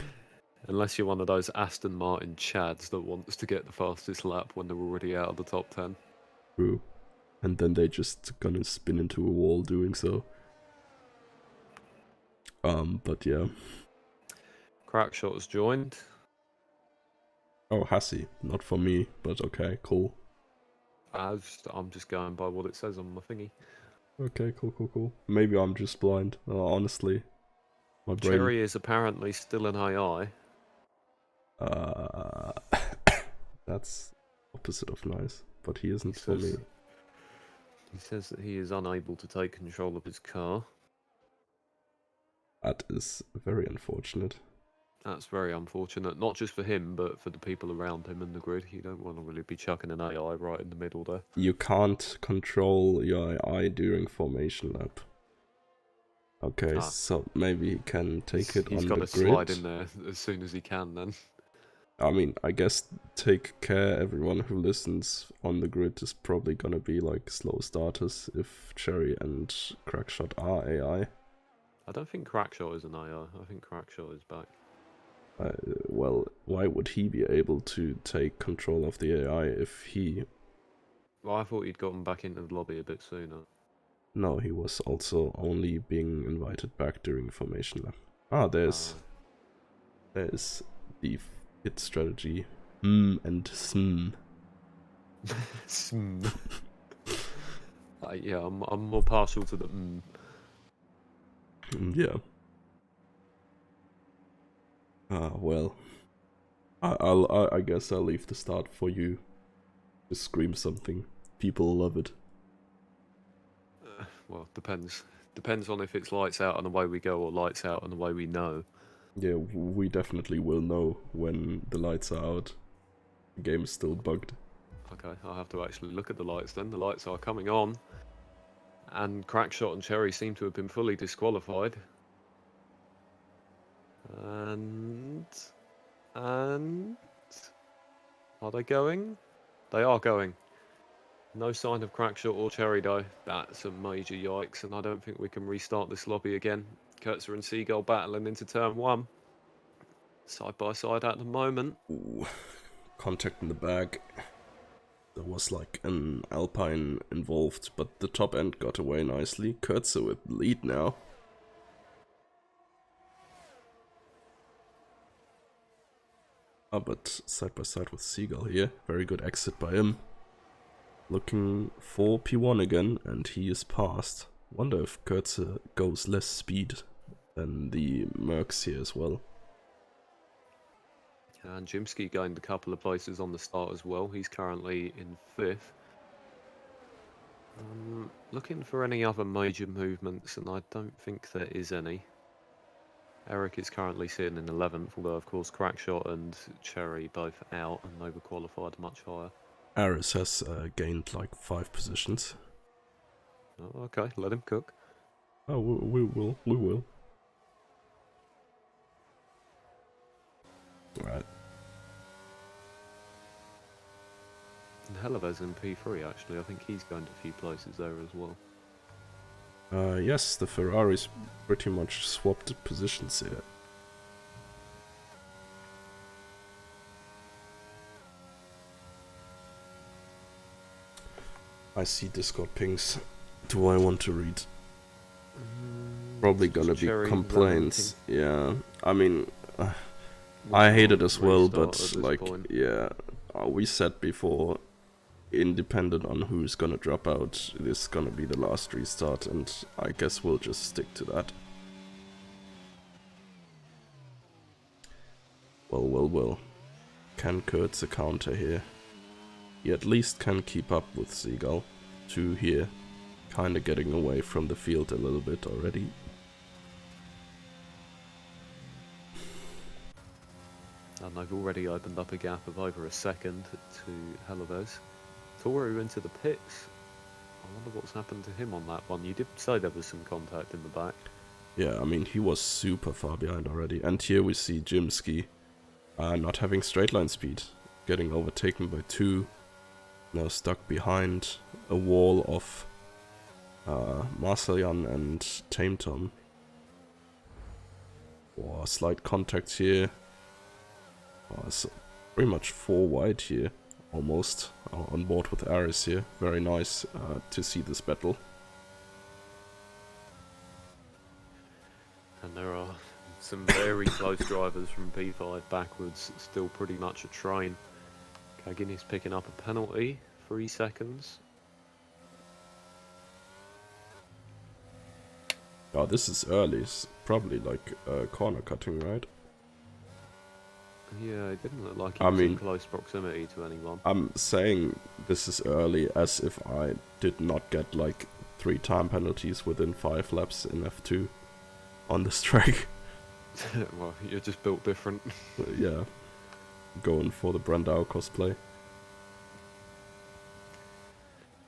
Unless you're one of those Aston Martin chads that wants to get the fastest lap when they're already out of the top 10. True. And then they just gonna spin into a wall doing so. But yeah. Crackshot has joined. Oh, Hassie. Not for me, but okay, cool. I'm just going by what it says on my thingy. Okay, cool. Maybe I'm just blind. Honestly, my brain. Cherry is apparently still an AI. That's opposite of nice, but he isn't for me. He says that he is unable to take control of his car. That is very unfortunate. That's very unfortunate, not just for him, but for the people around him in the grid. You don't want to really be chucking an AI right in the middle there. You can't control your AI during Formation Lab. Okay, so maybe he can take it on the grid. He's got to slide in there as soon as he can then. I mean, I guess take care, everyone who listens on the grid is probably gonna be like slow starters if Cherry and Crackshot are AI. I don't think Crackshot is an AI. I think Crackshot is back. Well, why would he be able to take control of the AI if he... Well, I thought he'd gotten back into the lobby a bit sooner. No, he was also only being invited back during Formation Lab. Ah, there's the hit strategy. And sm. Sm. Yeah, I'm more partial to the Yeah. Well, I guess I'll leave the start for you. Just scream something. People love it. Well, depends. Depends on if it's lights out and away we go or lights out and away we know. Yeah, we definitely will know when the lights are out. The game is still bugged. Okay, I'll have to actually look at the lights then. The lights are coming on. And Crackshot and Cherry seem to have been fully disqualified. And... Are they going? They are going. No sign of Crackshot or Cherry though. That's a major yikes, and I don't think we can restart this lobby again. Kurtzer and Seagull battling into turn 1. Side by side at the moment. Ooh, contact in the back. There was like an Alpine involved, but the top end got away nicely. Kurtzer with lead now. But side by side with Seagull here. Very good exit by him. Looking for P1 again, and he is passed. Wonder if Kurtzer goes less speed than the Mercs here as well. And Jimsky gained a couple of places on the start as well. He's currently in 5th. Looking for any other major movements, and I don't think there is any. Eric is currently sitting in 11th, although of course Crackshot and Cherry both out, and they were qualified much higher. Aris has gained like 5 positions. Oh, okay, let him cook. Oh, we will. Right. And Helleves in P3 actually, I think he's going to a few places there as well. Yes, the Ferraris pretty much swapped positions here. I see Discord pings. Do I want to read? Probably gonna be complaints. Yeah, I mean, I hate it as well, but like, yeah, we said before, independent on who's gonna drop out, this is gonna be the last restart, and I guess we'll just stick to that. Well. Can Kurtz a counter here? He at least can keep up with Seagull. 2 here, kinda getting away from the field a little bit already. And they've already opened up a gap of over a second to Helleves. Toru into the pits. I wonder what's happened to him on that one. You did say there was some contact in the back. Yeah, I mean, he was super far behind already. And here we see Jimsky not having straight line speed, getting overtaken by 2. Now stuck behind a wall of Marceljan and Tame Tom. Oh, slight contact here. Oh, so pretty much 4 wide here, almost. On board with Aris here. Very nice to see this battle. And there are some very close drivers from P5 backwards, still pretty much a train. Kagini's picking up a penalty, 3 seconds. Oh, this is early. It's probably like corner cutting, right? Yeah, it didn't look like he was in close proximity to anyone. I'm saying this is early as if I did not get like 3 time penalties within 5 laps in F2 on this track. Well, you're just built different. Yeah, going for the Brandau cosplay.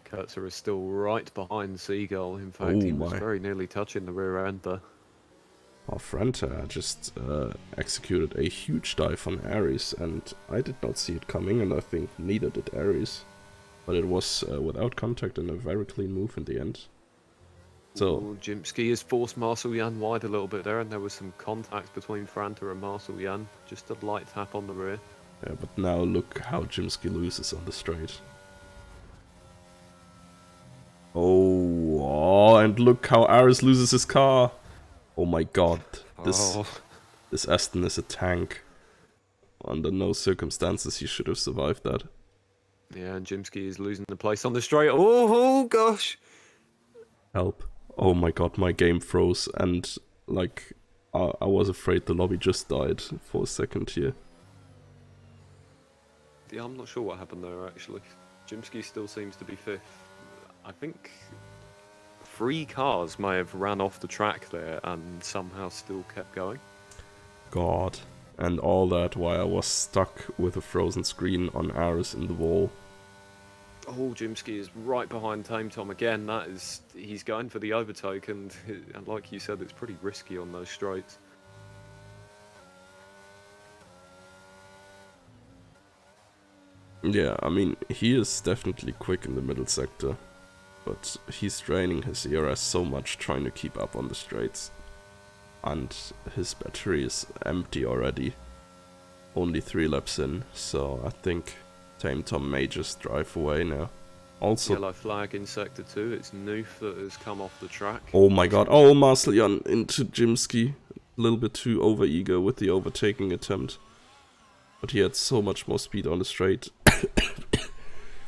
Kurtzer is still right behind Seagull. In fact, he was very nearly touching the rear end there. Our Franta just executed a huge dive on Ares, and I did not see it coming, and I think neither did Ares. But it was without contact and a very clean move in the end. So Jimsky has forced Marceljan wide a little bit there, and there was some contact between Franta and Marceljan. Just a light tap on the rear. Yeah, but now look how Jimsky loses on the straight. Oh, and look how Ares loses his car. Oh my god, this Aston is a tank. Under no circumstances he should have survived that. Yeah, and Jimsky is losing the place on the straight. Oh gosh! Help. Oh my god, my game froze, and like, I was afraid the lobby just died for a second here. Yeah, I'm not sure what happened there actually. Jimsky still seems to be 5th. I think 3 cars may have ran off the track there and somehow still kept going. God. and all that while I was stuck with a frozen screen on Aris in the wall. Oh, Jimsky is right behind Tame Tom again. He's going for the overtake, and like you said, it's pretty risky on those straights. Yeah, I mean, he is definitely quick in the middle sector, but he's draining his ERS so much trying to keep up on the straights. And his battery is empty already. Only 3 laps in, so I think Tame Tom may just drive away now. Also, yellow flag in sector 2. It's Noof that has come off the track. oh my god, oh, Marceljan into Jimsky. A little bit too over-eager with the overtaking attempt. But he had so much more speed on the straight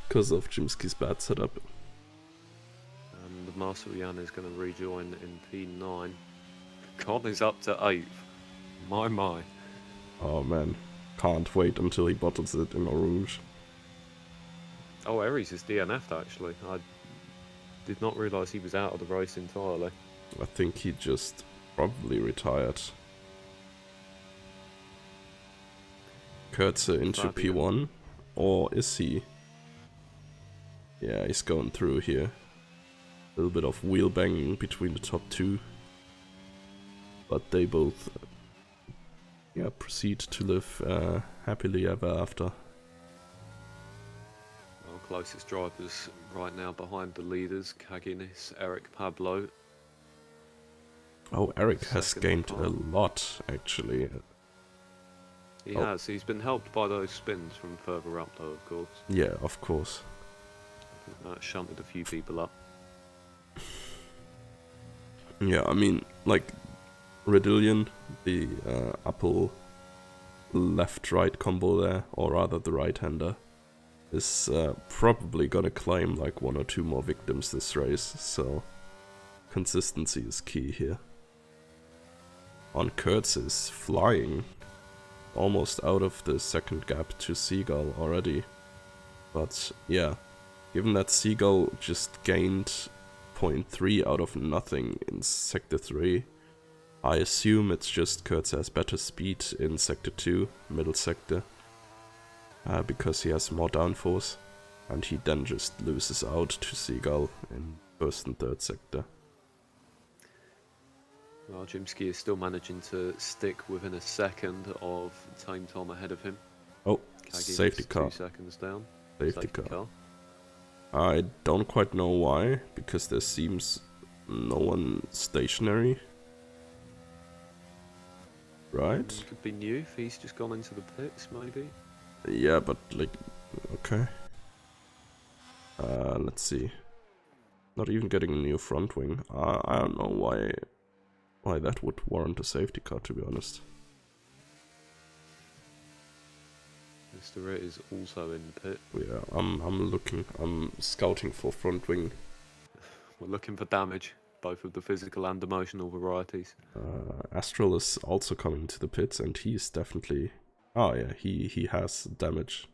because of Jimsky's bad setup. And Marceljan is going to rejoin in P9. Con is up to 8th. My. Oh man, can't wait until he bottles it in Eau Rouge. Oh, Aries is DNF'd actually. I did not realise he was out of the race entirely. I think he just probably retired. Kurtze into P1, or is he? Yeah, he's going through here. A little bit of wheel banging between the top 2. But they both proceed to live happily ever after. Our closest drivers right now behind the leaders, Kaginis, Eric, Pablo. Oh, Eric has gained a lot, actually. He has. He's been helped by those spins from further up, though, of course. Yeah, of course. I think that shunted a few people up. Yeah, I mean, like, Redillion, the upper left-right combo there, or rather the right-hander, is probably gonna claim like 1 or 2 more victims this race, so consistency is key here. On Kurtz is flying, almost out of the second gap to Seagull already. But yeah, given that Seagull just gained 0.3 out of nothing in Sector 3, I assume it's just Kurtz has better speed in Sector 2, middle sector, because he has more downforce, and he then just loses out to Seagull in first and third sector. Well, Jimsky is still managing to stick within a second of Tame Tom ahead of him. Oh, Kaginis safety car. 2 seconds down. Safety car. I don't quite know why, because there seems no one stationary. Right? Could be new if he's just gone into the pits, maybe. Yeah, but like, okay. Let's see. Not even getting a new front wing. I don't know why that would warrant a safety car, to be honest. Mr. Ritt is also in pit. Yeah, I'm scouting for front wing. We're looking for damage, both of the physical and emotional varieties. Astral is also coming to the pits, and he's definitely... Oh yeah, he has damage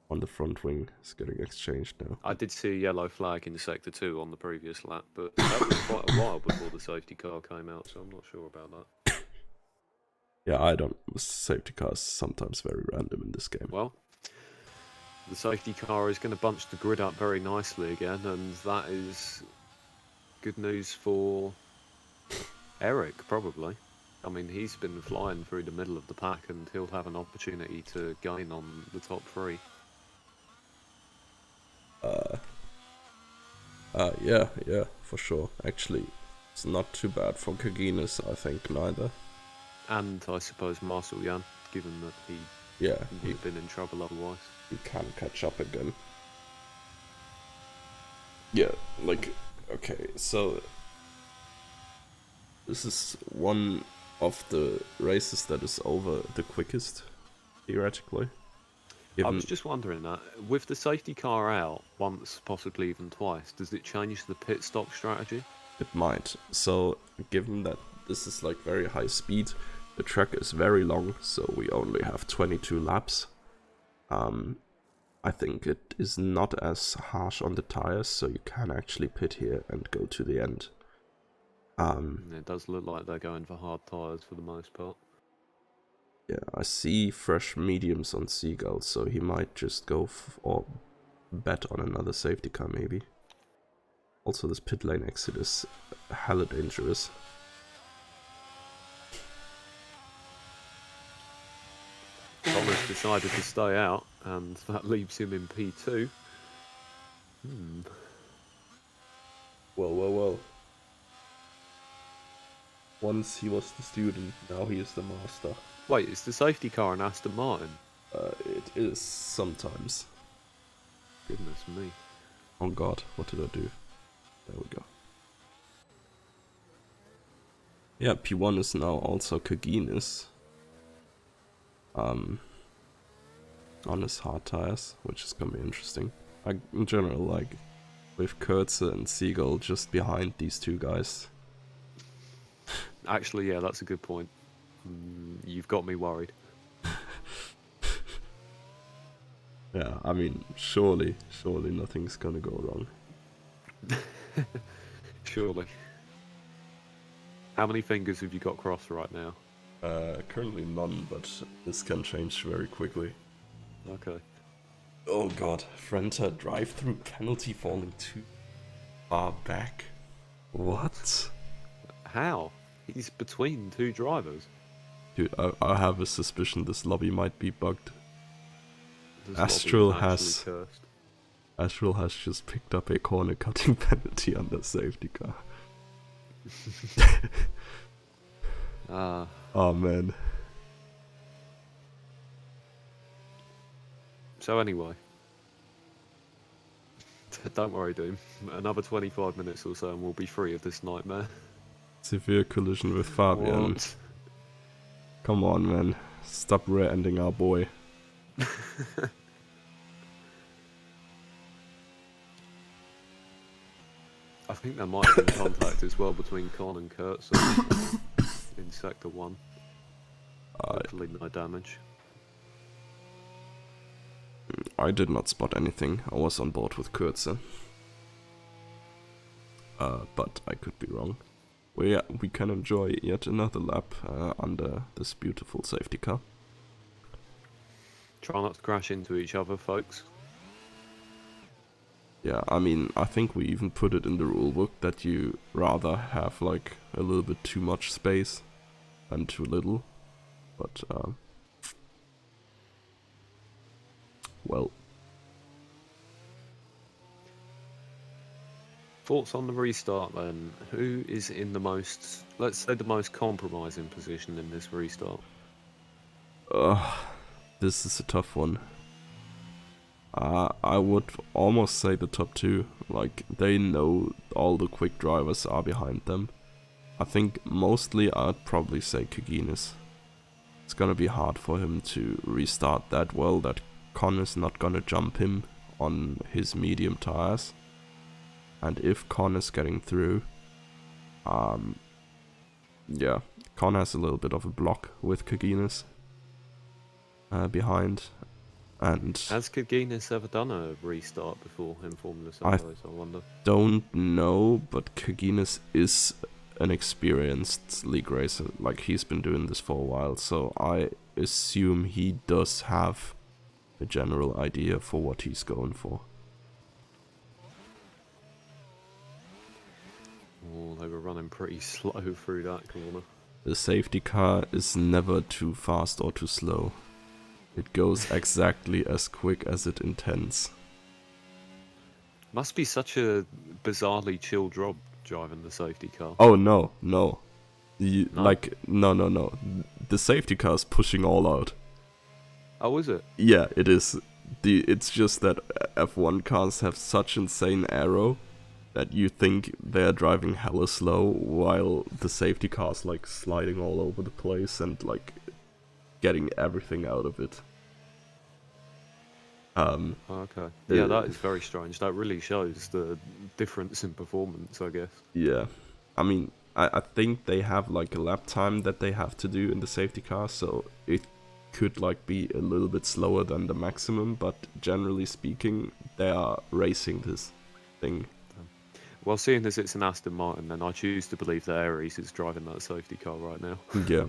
on the front wing. It's getting exchanged now. I did see a yellow flag in Sector 2 on the previous lap, but that was quite a while before the safety car came out, so I'm not sure about that. Yeah, I don't... Safety cars sometimes very random in this game. Well, the safety car is going to bunch the grid up very nicely again, and that is good news for Eric, probably. I mean, he's been flying through the middle of the pack, and he'll have an opportunity to gain on the top 3. Yeah, for sure. Actually, it's not too bad for Kaginis, I think, neither. And I suppose Marceljan, given that he'd been in trouble otherwise. He can catch up again. Yeah, like, okay, so this is one of the races that is over the quickest, theoretically. I was just wondering that, with the safety car out once, possibly even twice, does it change the pit stop strategy? It might. So, given that this is like very high speed, the track is very long, so we only have 22 laps. I think it is not as harsh on the tires, so you can actually pit here and go to the end. It does look like they're going for hard tires for the most part. Yeah, I see fresh mediums on Seagull, so he might just go or bet on another safety car maybe. Also, this pit lane exit is hella dangerous. Thomas decided to stay out, and that leaves him in P2. Well. Once he was the student, now he is the master. Wait, it's the safety car in Aston Martin? It is sometimes. Goodness me. Oh god, what did I do? There we go. Yeah, P1 is now also Kaginis. On his hard tires, which is gonna be interesting. In general, like, with Kurtze and Siegel just behind these two guys. Actually, yeah, that's a good point. You've got me worried. Yeah, I mean, surely nothing's gonna go wrong. Surely. How many fingers have you got crossed right now? Currently none, but this can change very quickly. Okay. Oh god, Frenta drive-through penalty falling too far back. What? How? He's between two drivers. Dude, I have a suspicion this lobby might be bugged. This Astral lobby is has actually cursed. Astral has just picked up a corner cutting penalty on the safety car. Oh man. So anyway, don't worry, Doom. Another 25 minutes or so and we'll be free of this nightmare. Severe collision with Fabian. What? Come on, man. Stop rear-ending our boy. I think there might have been contact as well between Con and Kurtz in Sector 1. Hopefully no damage. I did not spot anything. I was on board with Kurtze. But I could be wrong. We can enjoy yet another lap under this beautiful safety car. Try not to crash into each other, folks. Yeah, I mean, I think we even put it in the rulebook that you rather have like a little bit too much space than too little. But, well. Thoughts on the restart then? Who is in the most, let's say the most compromising position in this restart? This is a tough one. I would almost say the top two. Like, they know all the quick drivers are behind them. I think mostly I'd probably say Kaginis. It's gonna be hard for him to restart that well, that Con is not gonna jump him on his medium tires. And if Con is getting through, yeah, Con has a little bit of a block with Kaginis behind. And Has Kaginis ever done a restart before in Formula Sundays, I wonder? Don't know, but Kaginis is an experienced league racer. Like, he's been doing this for a while, so I assume he does have a general idea for what he's going for. Oh, they were running pretty slow through that corner. The safety car is never too fast or too slow. It goes exactly as quick as it intends. Must be such a bizarrely chill job driving the safety car. Oh no. No? Like, no. The safety car is pushing all out. Oh, is it? Yeah, it is. It's just that F1 cars have such insane aero that you think they're driving hella slow while the safety car's like sliding all over the place and like getting everything out of it. Okay. Yeah, that is very strange. That really shows the difference in performance, I guess. Yeah. I mean, I think they have like a lap time that they have to do in the safety car, so it could like be a little bit slower than the maximum, but generally speaking, they are racing this thing. Well, seeing as it's an Aston Martin, then I choose to believe that Aries is driving that safety car right now. Yeah.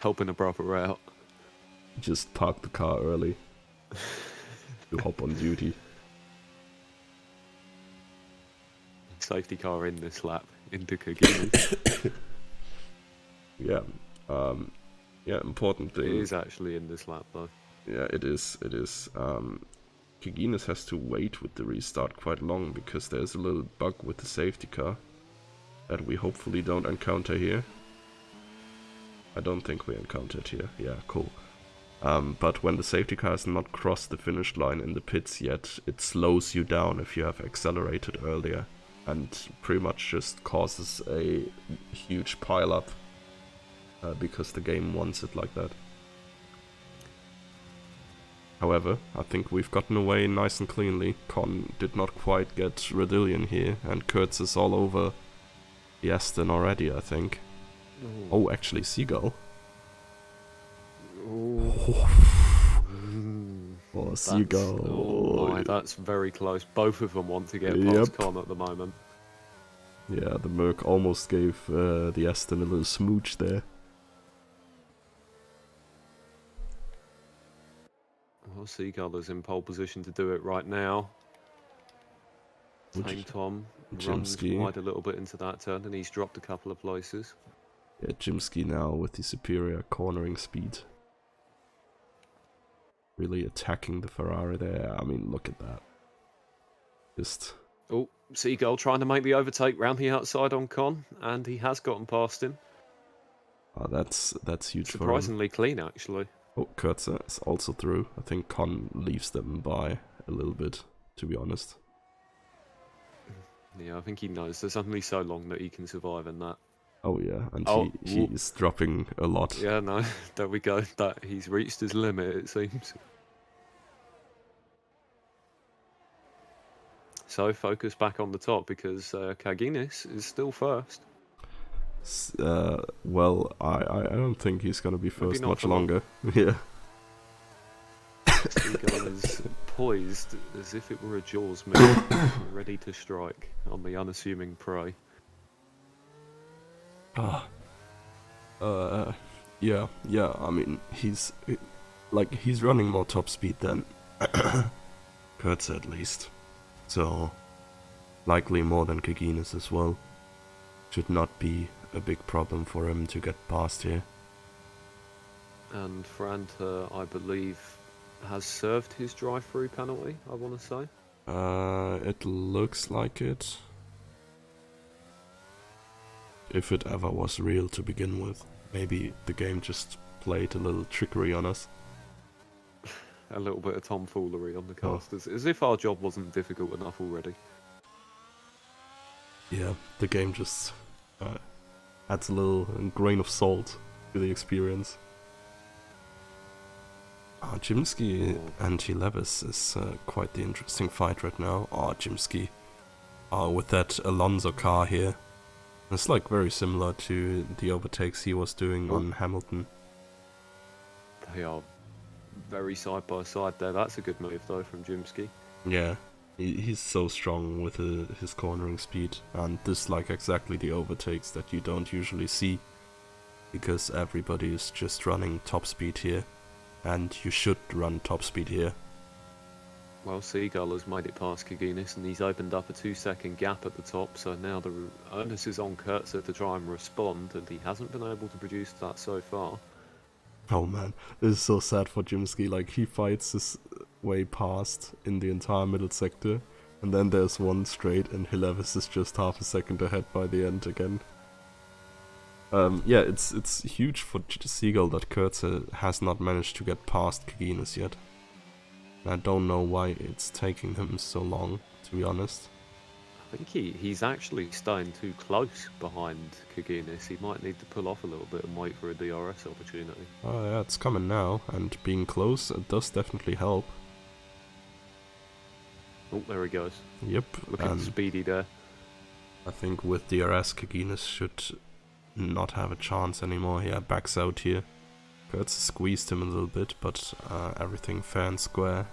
Helping a brother out. Just parked the car early to hop on duty. Safety car in this lap into Kagini. Yeah. Yeah, important It thing. is actually in this lap though. Yeah, it is. Kagines has to wait with the restart quite long because there's a little bug with the safety car that we hopefully don't encounter here. I don't think we encountered here. Yeah, cool. But when the safety car has not crossed the finish line in the pits yet, it slows you down if you have accelerated earlier, and pretty much just causes a huge pile up because the game wants it like that. However, I think we've gotten away nice and cleanly. Con did not quite get Redillion here, and Kurtz is all over the Aston already, I think. Ooh. Oh, actually, Seagull. Oh, Seagull. Oh my, that's very close. Both of them want to get past Yep. Con at the moment. Yeah, the Merc almost gave the Aston a little smooch there. Well, Seagull is in pole position to do it right now. Tame Tom runs Jimsky. wide a little bit into that turn, and he's dropped a couple of places. Yeah, Jimsky now with the superior cornering speed. Really attacking the Ferrari there. I mean, look at that. Just... Oh, Seagull trying to make the overtake round the outside on Con, and he has gotten past him. Oh, that's huge for him. Surprisingly clean, actually. Oh, Kurtzer is also through. I think Con leaves them by a little bit, to be honest. Yeah, I think he knows there's only so long that he can survive in that. Oh yeah, and Oh, he's dropping a lot. Yeah, no, there we go. That he's reached his limit, it seems. So focus back on the top because Kaginis is still first. Well, I don't think he's gonna be first much for long. longer. Yeah. Seagull is poised as if it were a Jaws move, ready to strike on the unassuming prey. Yeah. I mean, he's running more top speed than Kurtz at least, so likely more than Kaginis as well. Should not be a big problem for him to get past here. And Franta, I believe, has served his drive-through penalty, I want to say. It looks like it. If it ever was real to begin with. Maybe the game just played a little trickery on us. A little bit of tomfoolery on the casters, as if our job wasn't difficult enough already. Yeah, the game just adds a little grain of salt to the experience. Jimsky and Levis is quite the interesting fight right now. Jimsky with that Alonso car here. It's like very similar to the overtakes he was doing on Hamilton. They are very side by side there. That's a good move though from Jimsky. Yeah, he's so strong with his cornering speed, and this like exactly the overtakes that you don't usually see, because everybody is just running top speed here, and you should run top speed here. Well, Seagull has made it past Kaginis and he's opened up a 2-second gap at the top, so now the onus is on Kurtzer to try and respond, and he hasn't been able to produce that so far. Oh man, this is so sad for Jimsky. Like, he fights his way past in the entire middle sector, and then there's one straight, and Hilevis is just half a second ahead by the end again. Yeah, it's huge for Seagull that Kurtzer has not managed to get past Kaginis yet. I don't know why it's taking him so long, to be honest. I think he's actually staying too close behind Kaginis. He might need to pull off a little bit and wait for a DRS opportunity. Oh yeah, it's coming now, and being close does definitely help. Oh, there he goes. Yep. Looking speedy there. I think with DRS, Kaginis should not have a chance anymore. Yeah, backs out here. Kurtz squeezed him a little bit, but everything fair and square.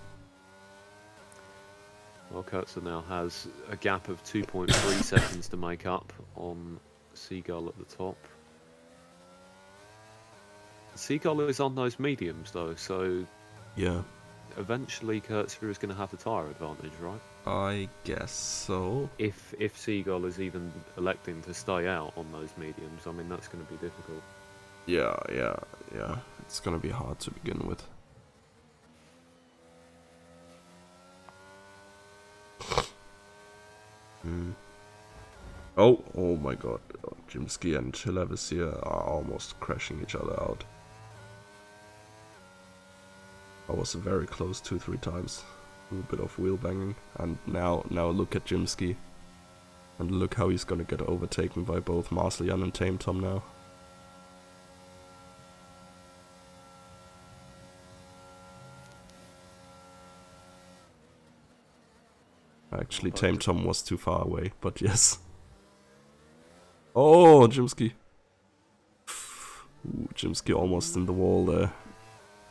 Well, Kurtzer now has a gap of 2.3 seconds to make up on Seagull at the top. Seagull is on those mediums though, so Yeah, eventually Kurtzer is going to have the tyre advantage, right? I guess so. If Seagull is even electing to stay out on those mediums, I mean that's going to be difficult. Yeah. It's gonna be hard to begin with. Oh my god. Jimsky and Chilevis here are almost crashing each other out. I was very close 2-3 times. A little bit of wheel banging. And now look at Jimsky. And look how he's gonna get overtaken by both Marslian and Tame Tom now. Actually, Tame Tom was too far away, but yes. Oh, Jimsky. Ooh, Jimsky almost in the wall there.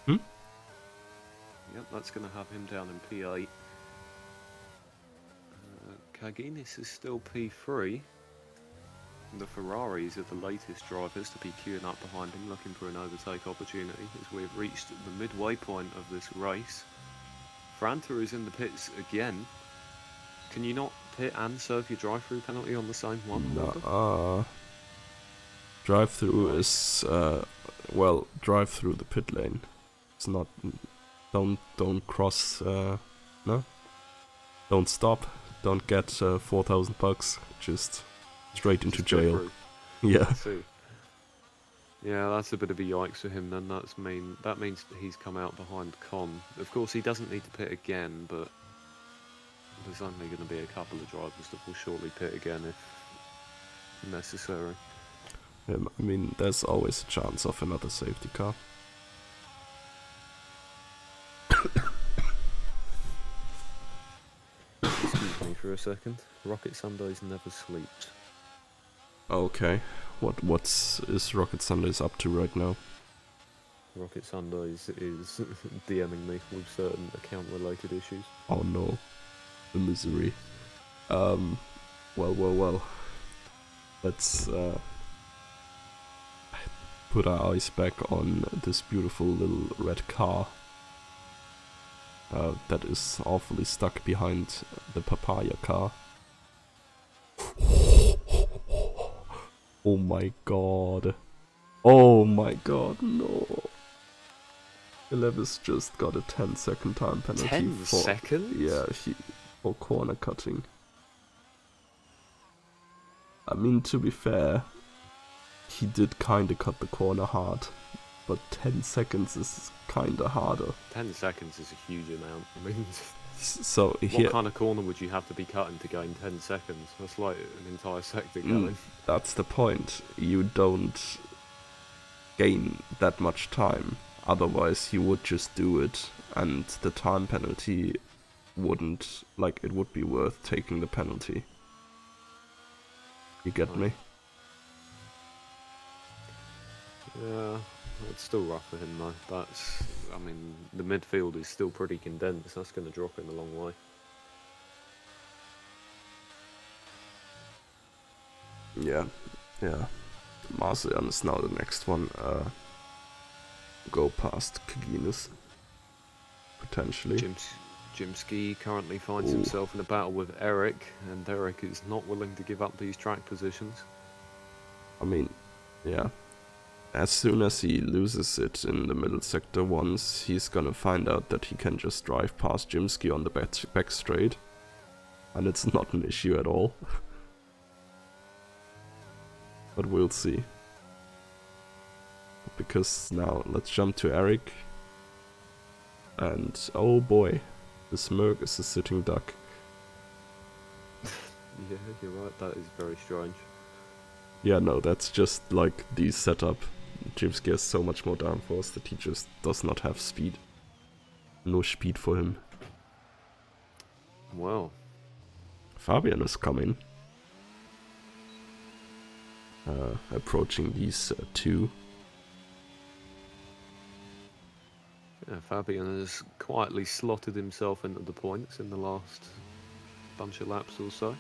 Yep, that's going to have him down in P8. Kaginis is still P3. The Ferraris are the latest drivers to be queuing up behind him, looking for an overtake opportunity as we've reached the midway point of this race. Franta is in the pits again. Can you not pit and serve your drive-through penalty on the same one? Nah. Drive-through is well, drive through the pit lane. It's not. Don't cross. No. Don't stop. Don't get 4,000 bucks. Just straight into jail. Yeah. Yeah, that's a bit of a yikes for him then. That means he's come out behind Con. Of course, he doesn't need to pit again, but there's only going to be a couple of drivers that will shortly pit again if necessary. I mean, there's always a chance of another safety car. Excuse me for a second. Rocket Sundays never sleeps. Okay. Is Rocket Sundays up to right now? Rocket Sundays is DMing me with certain account-related issues. Oh no. The misery. Well. Let's put our eyes back on this beautiful little red car that is awfully stuck behind the papaya car. Oh my god. Oh my god, no. Levis just got a 10-second time penalty 10 seconds? Yeah, for corner cutting. I mean, to be fair, he did kinda cut the corner hard, but 10 seconds is kinda harder. 10 seconds is a huge amount. I mean, so what kind of corner would you have to be cutting to gain 10 seconds? That's like an entire sector going. That's the point. You don't gain that much time. Otherwise, he would just do it, and the time penalty wouldn't, like, it would be worth taking the penalty. You get me? Yeah, it's still rough for him though. I mean, the midfield is still pretty condensed. That's going to drop him a long way. Yeah. Marcian is now the next one. Go past Kaginis. Potentially. Jimsky currently finds himself in a battle with Eric, and Eric is not willing to give up these track positions. I mean, yeah. As soon as he loses it in the middle sector once, he's gonna find out that he can just drive past Jimsky on the back straight. And it's not an issue at all. But we'll see. Because now, let's jump to Eric. And, oh boy, the smirk is a sitting duck. Yeah, you're right, that is very strange. Yeah, no, that's just like the setup. Jimsky has so much more downforce that he just does not have speed. No speed for him. Well. Fabian is coming. Approaching these two. Yeah, Fabian has quietly slotted himself into the points in the last bunch of laps or so.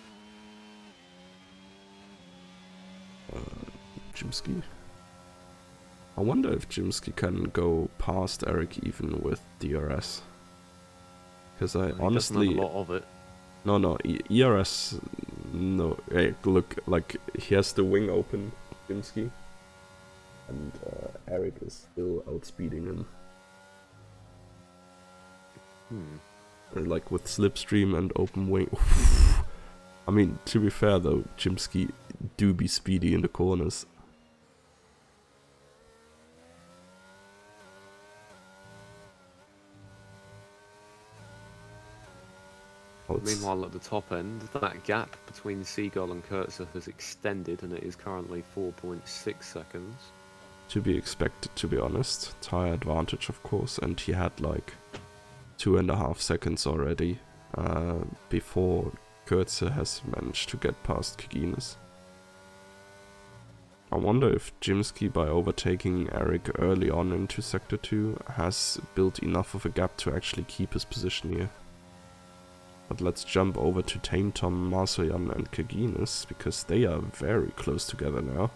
Jimsky. I wonder if Jimsky can go past Eric even with DRS. Because I He honestly... doesn't have a lot of it. No, ERS... No, hey, look, like, he has the wing open, Jimsky. And Eric is still outspeeding him. Like, with slipstream and open wing. I mean, to be fair though, Jimsky do be speedy in the corners. Meanwhile, at the top end, that gap between Seagull and Kurtzer has extended, and it is currently 4.6 seconds. To be expected, to be honest. Tire advantage, of course, and he had like 2.5 seconds already before Kurtzer has managed to get past Kiginis. I wonder if Jimsky, by overtaking Eric early on into Sector 2, has built enough of a gap to actually keep his position here. But let's jump over to Tame Tom, Marsoyan and Kaginis, because they are very close together now.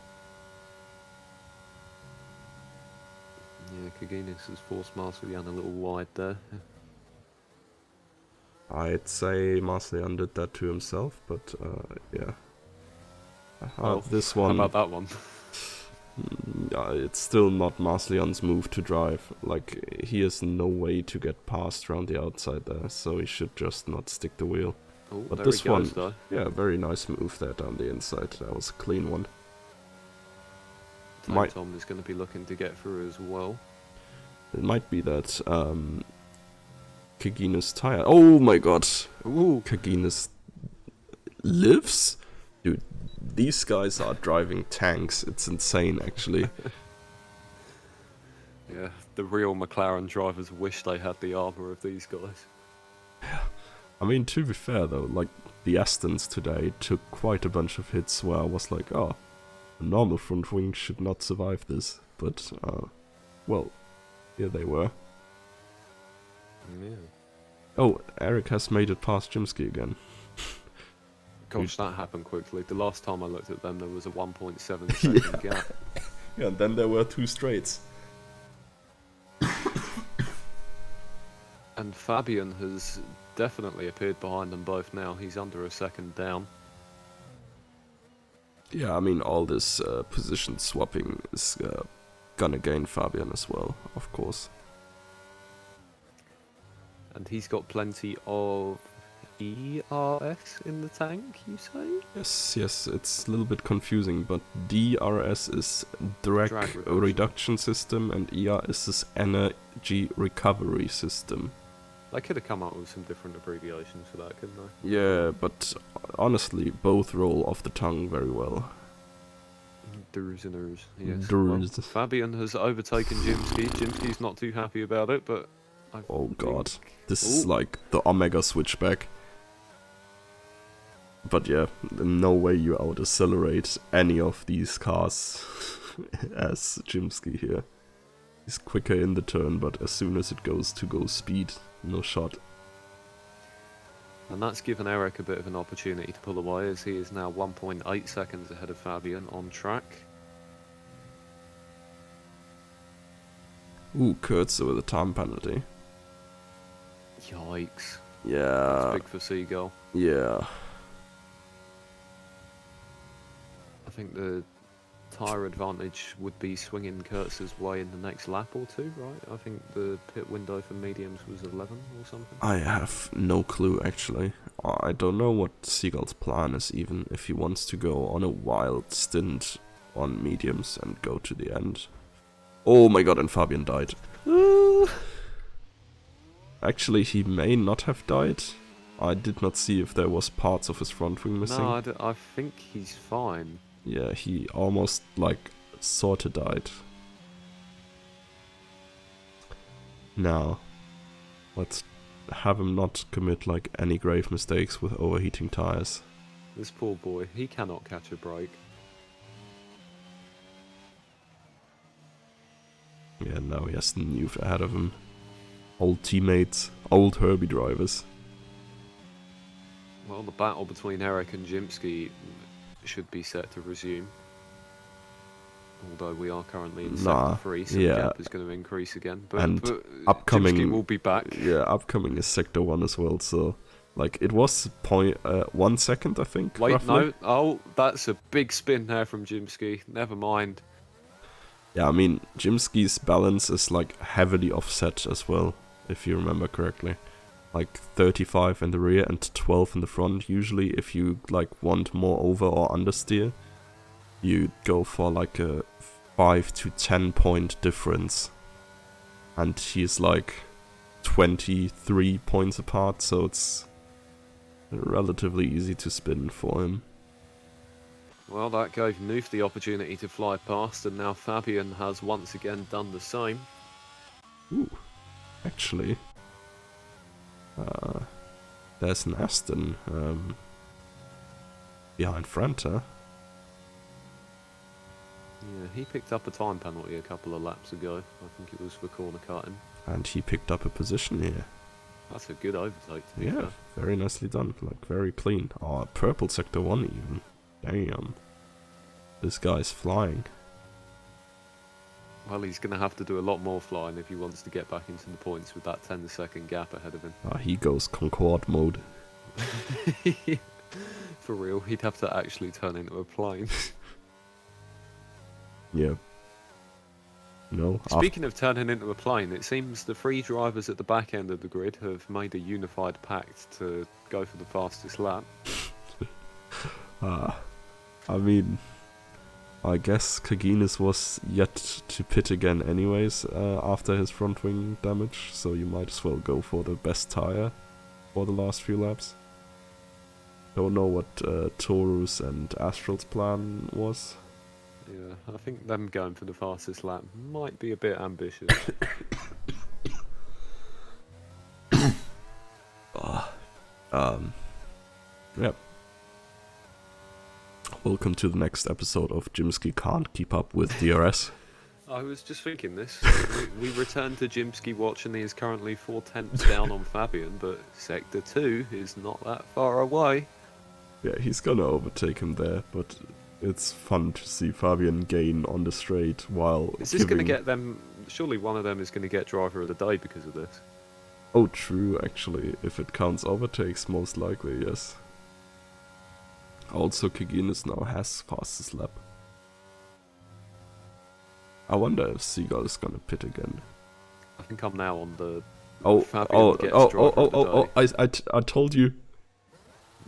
Yeah, Kaginis has forced Marsoyan a little wide there. I'd say Marsoyan did that to himself, but yeah. Well, this one... How about that one? It's still not Marsoyan's move to drive. Like, he has no way to get past around the outside there, so he should just not stick the wheel. Oh, But there this he goes, one, though. yeah, very nice move there down the inside. That was a clean one. Tame Tom is going to be looking to get through as well. It might be that Kaginis tire. Oh my god! Ooh. Kaginis lives? Dude, these guys are driving tanks. It's insane, actually. Yeah, the real McLaren drivers wish they had the armour of these guys. Yeah. I mean, to be fair though, like, the Astons today took quite a bunch of hits where I was like, oh, a normal front wing should not survive this. But, well, here they were. Yeah. Oh, Eric has made it past Jimsky again. Gosh, that happened quickly. The last time I looked at them, there was a 1.7 second gap. Yeah, and then there were 2 straights. And Fabian has definitely appeared behind them both now. He's under a second down. Yeah, I mean, all this position swapping is gonna gain Fabian as well, of course. And he's got plenty of ERS in the tank, you say? Yes, it's a little bit confusing, but DRS is drag reduction system and ERS is energy recovery system. They could have come up with some different abbreviations for that, couldn't they? Yeah, but honestly, both roll off the tongue very well. Doers and ers, yes. Doers. Well, Fabian has overtaken Jimsky. Jimsky's not too happy about it, but... Oh god, this is like the Omega switchback. But yeah, no way you out-accelerate any of these cars as Jimsky here. He's quicker in the turn, but as soon as it goes to go speed, no shot. And that's given Eric a bit of an opportunity to pull away, as he is now 1.8 seconds ahead of Fabian on track. Ooh, Kurtzer with a time penalty. Yikes. Yeah. That's big for Seagull. Yeah. I think the tyre advantage would be swinging Kurtz's way in the next lap or two, right? I think the pit window for mediums was 11 or something. I have no clue, actually. I don't know what Seagull's plan is, even if he wants to go on a wild stint on mediums and go to the end. Oh my god, and Fabian died. Actually, he may not have died. I did not see if there was parts of his front wing missing. No, I think he's fine. Yeah, he almost, like, sorta died. Now, let's have him not commit, like, any grave mistakes with overheating tires. This poor boy, he cannot catch a break. Yeah, now he has the Nuve ahead of him. Old teammates, old Herbie drivers. Well, the battle between Eric and Jimsky should be set to resume. Although we are currently in Nah, sector 3, so the yeah, gap is going to increase again. But, and but upcoming Jimsky will be back. Yeah, upcoming is sector 1 as well. So, like, it was 1 second, I think. Wait, roughly. no. Oh, that's a big spin there from Jimsky. Never mind. Yeah, I mean, Jimsky's balance is like heavily offset as well, if you remember correctly. Like 35 in the rear and 12 in the front. Usually, if you like want more over or understeer, you go for like a 5 to 10 point difference. And he's like 23 points apart, so it's relatively easy to spin for him. Well, that gave Noof the opportunity to fly past, and now Fabian has once again done the same. Ooh, actually, there's an Aston behind Franta. Yeah, he picked up a time penalty a couple of laps ago. I think it was for corner cutting. And he picked up a position here. That's a good overtake, to be Yeah, fair. very nicely done. Like, very clean. Oh, purple sector 1 even. Damn. This guy's flying. Well, he's going to have to do a lot more flying if he wants to get back into the points with that 10-second gap ahead of him. He goes Concorde mode. For real, he'd have to actually turn into a plane. Yeah. No. Speaking of turning into a plane, it seems the 3 drivers at the back end of the grid have made a unified pact to go for the fastest lap. I mean, I guess Kaginis was yet to pit again anyways after his front wing damage, so you might as well go for the best tire for the last few laps. Don't know what Taurus and Astral's plan was. Yeah, I think them going for the fastest lap might be a bit ambitious. Yep. Welcome to the next episode of Jimsky Can't Keep Up with DRS. I was just thinking this. We return to Jimsky watch and he is currently 4 tenths down on Fabian, but Sector 2 is not that far away. Yeah, he's gonna overtake him there, but it's fun to see Fabian gain on the straight while Is this going to get them... Surely one of them is going to get driver of the day because of this. Oh, true, actually. If it counts overtakes, most likely, yes. Also, Kaginis now has fastest lap. I wonder if Seagull is gonna pit again. I think I'm now on the... I told you.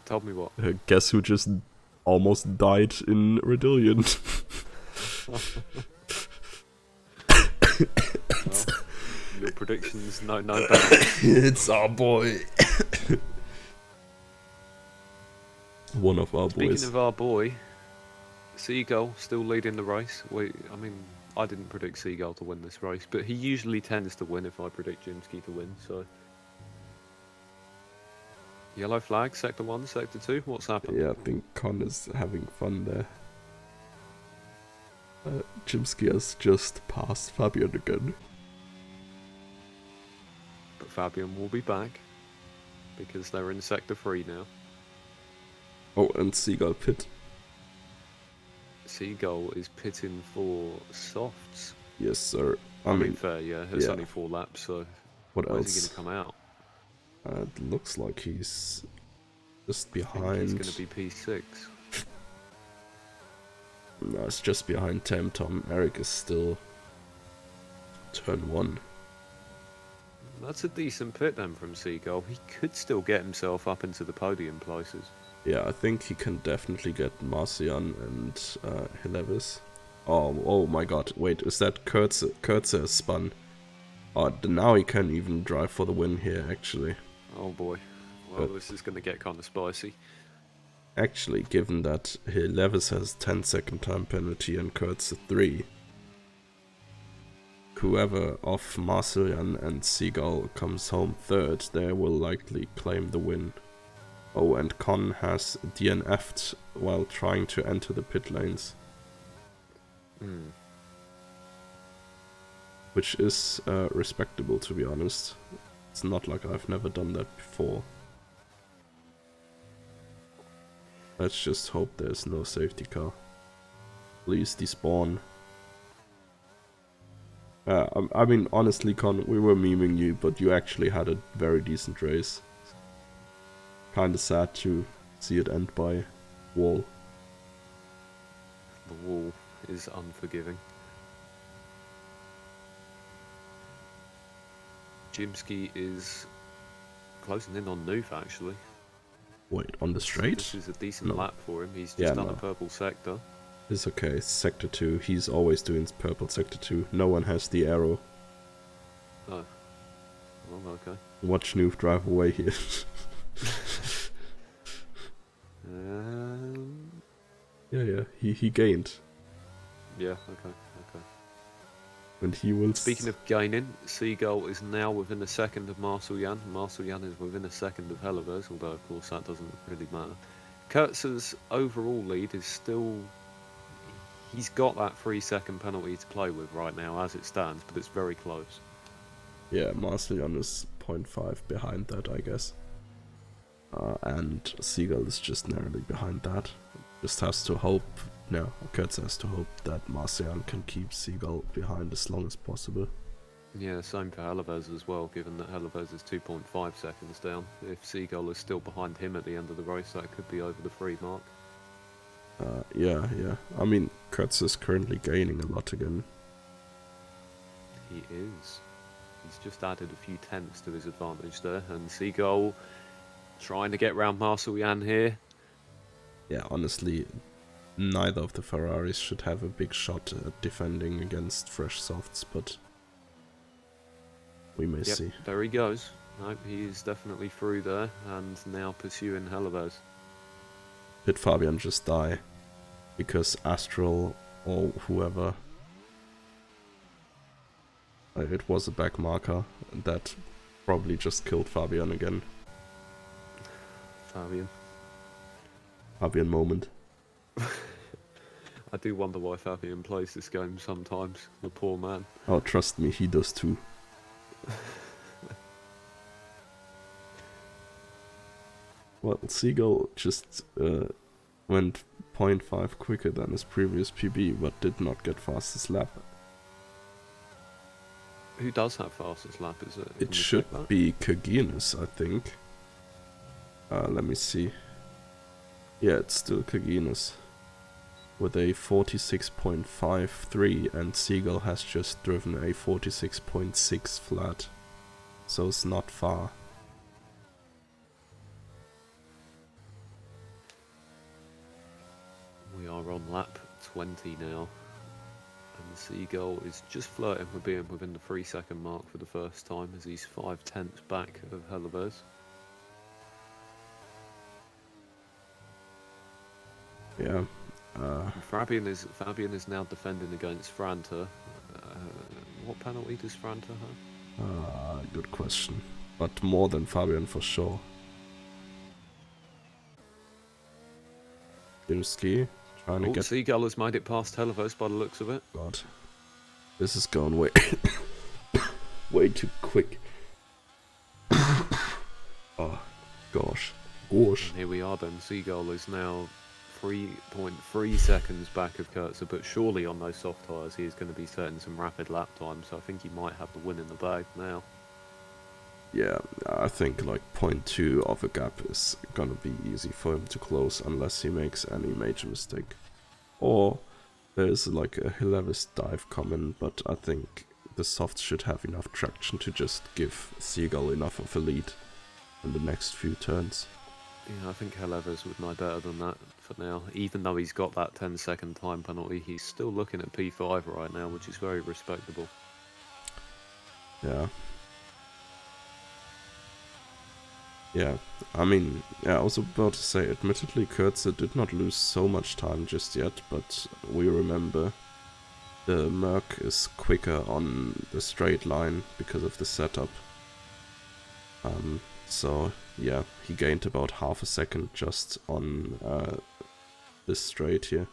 Tell me what. Guess who just almost died in Redillion? Well, your predictions, no better. It's our boy. One of our boys. Speaking of our boy, Seagull still leading the race. I mean, I didn't predict Seagull to win this race, but he usually tends to win if I predict Jimsky to win, so... Yellow flag, Sector 1, Sector 2, what's happened? Yeah, I think Con is having fun there. Jimsky has just passed Fabian again. But Fabian will be back, because they're in Sector 3 now. Oh, and Seagull pit. Seagull is pitting for softs. Yes, sir. I mean, fair, yeah, it's yeah. only 4 laps, so what where's else? he going to come out? It looks like he's just I think behind. he's going to be P6. No, it's just behind Tam Tom. Eric is still turn 1. That's a decent pit then from Seagull. He could still get himself up into the podium places. Yeah, I think he can definitely get Marcian and Hilevis. Oh my god, wait, is that Kurtzer spun? Oh, now he can even drive for the win here, actually. Oh boy. Well, this is going to get kind of spicy. Actually, given that Hilevis has 10-second time penalty and Kurtzer 3, whoever of Marcian and Seagull comes home third, they will likely claim the win. Oh, and Con has DNF'd while trying to enter the pit lanes. Which is respectable, to be honest. It's not like I've never done that before. Let's just hope there's no safety car. Please despawn. I mean, honestly, Con, we were memeing you, but you actually had a very decent race. Kinda sad to see it end by wall. The wall is unforgiving. Jimsky is closing in on Noof, actually. Wait, on the straight? This is a decent No. lap for him. He's Yeah, just done no. a purple sector. It's okay, Sector 2. He's always doing purple Sector 2. No one has the arrow. Oh. Well, okay. Watch Noof drive away here. Yeah, he gained. Yeah, okay. And he will... Speaking of gaining, Seagull is now within a second of Marcel Jan. Marcel Jan is within a second of Helleves, although of course that doesn't really matter. Kurtz's overall lead is still... He's got that 3-second penalty to play with right now as it stands, but it's very close. Yeah, Marcelion is 0.5 behind that, I guess. And Seagull is just narrowly behind that. Just has to hope... No, Kurtz has to hope that Marcelion can keep Seagull behind as long as possible. Yeah, same for Helleves as well, given that Helleves is 2.5 seconds down. If Seagull is still behind him at the end of the race, that could be over the 3 mark. Yeah. I mean, Kurtz is currently gaining a lot again. He is. He's just added a few tenths to his advantage there, and Seagull trying to get round Marcel Jan here. Yeah, honestly, neither of the Ferraris should have a big shot at defending against fresh softs, but we may see. There he goes. No, he's definitely through there, and now pursuing Helleves. Did Fabian just die? Because Astral or whoever... it was a back marker that probably just killed Fabian again. Fabian moment. I do wonder why Fabian plays this game sometimes, the poor man. Oh, trust me, he does too. Well, Seagull just went 0.5 quicker than his previous PB, but did not get fastest lap. Who does have fastest lap? Is it? It should be Kaginus, I think. Let me see. Yeah, it's still Kaginus. With a 46.53, and Seagull has just driven a 46.6 flat. So it's not far. We are on lap 20 now. And Seagull is just flirting with being within the 3-second mark for the first time, as he's 0.5 back of Helleves. Yeah. Fabian is now defending against Franta. What penalty does Franta have? Good question. But more than Fabian for sure. Dimsky trying to get... Seagull has made it past Helleves by the looks of it. God. This is going way... way too quick. Oh, gosh. And here we are then. Seagull is now 3.3 seconds back of Kurtzer, but surely on those soft tyres he is going to be setting some rapid lap times, so I think he might have the win in the bag now. Yeah, I think like 0.2 of a gap is gonna be easy for him to close unless he makes any major mistake. Or there's like a hilarious dive coming, but I think the softs should have enough traction to just give Seagull enough of a lead in the next few turns. Yeah, I think Helleves would know better than that for now. Even though he's got that 10-second time penalty, he's still looking at P5 right now, which is very respectable. Yeah. Yeah, I mean, yeah, I was about to say, admittedly, Kurtzer did not lose so much time just yet, but we remember the Merc is quicker on the straight line because of the setup. So, yeah, he gained about half a second just on this straight here.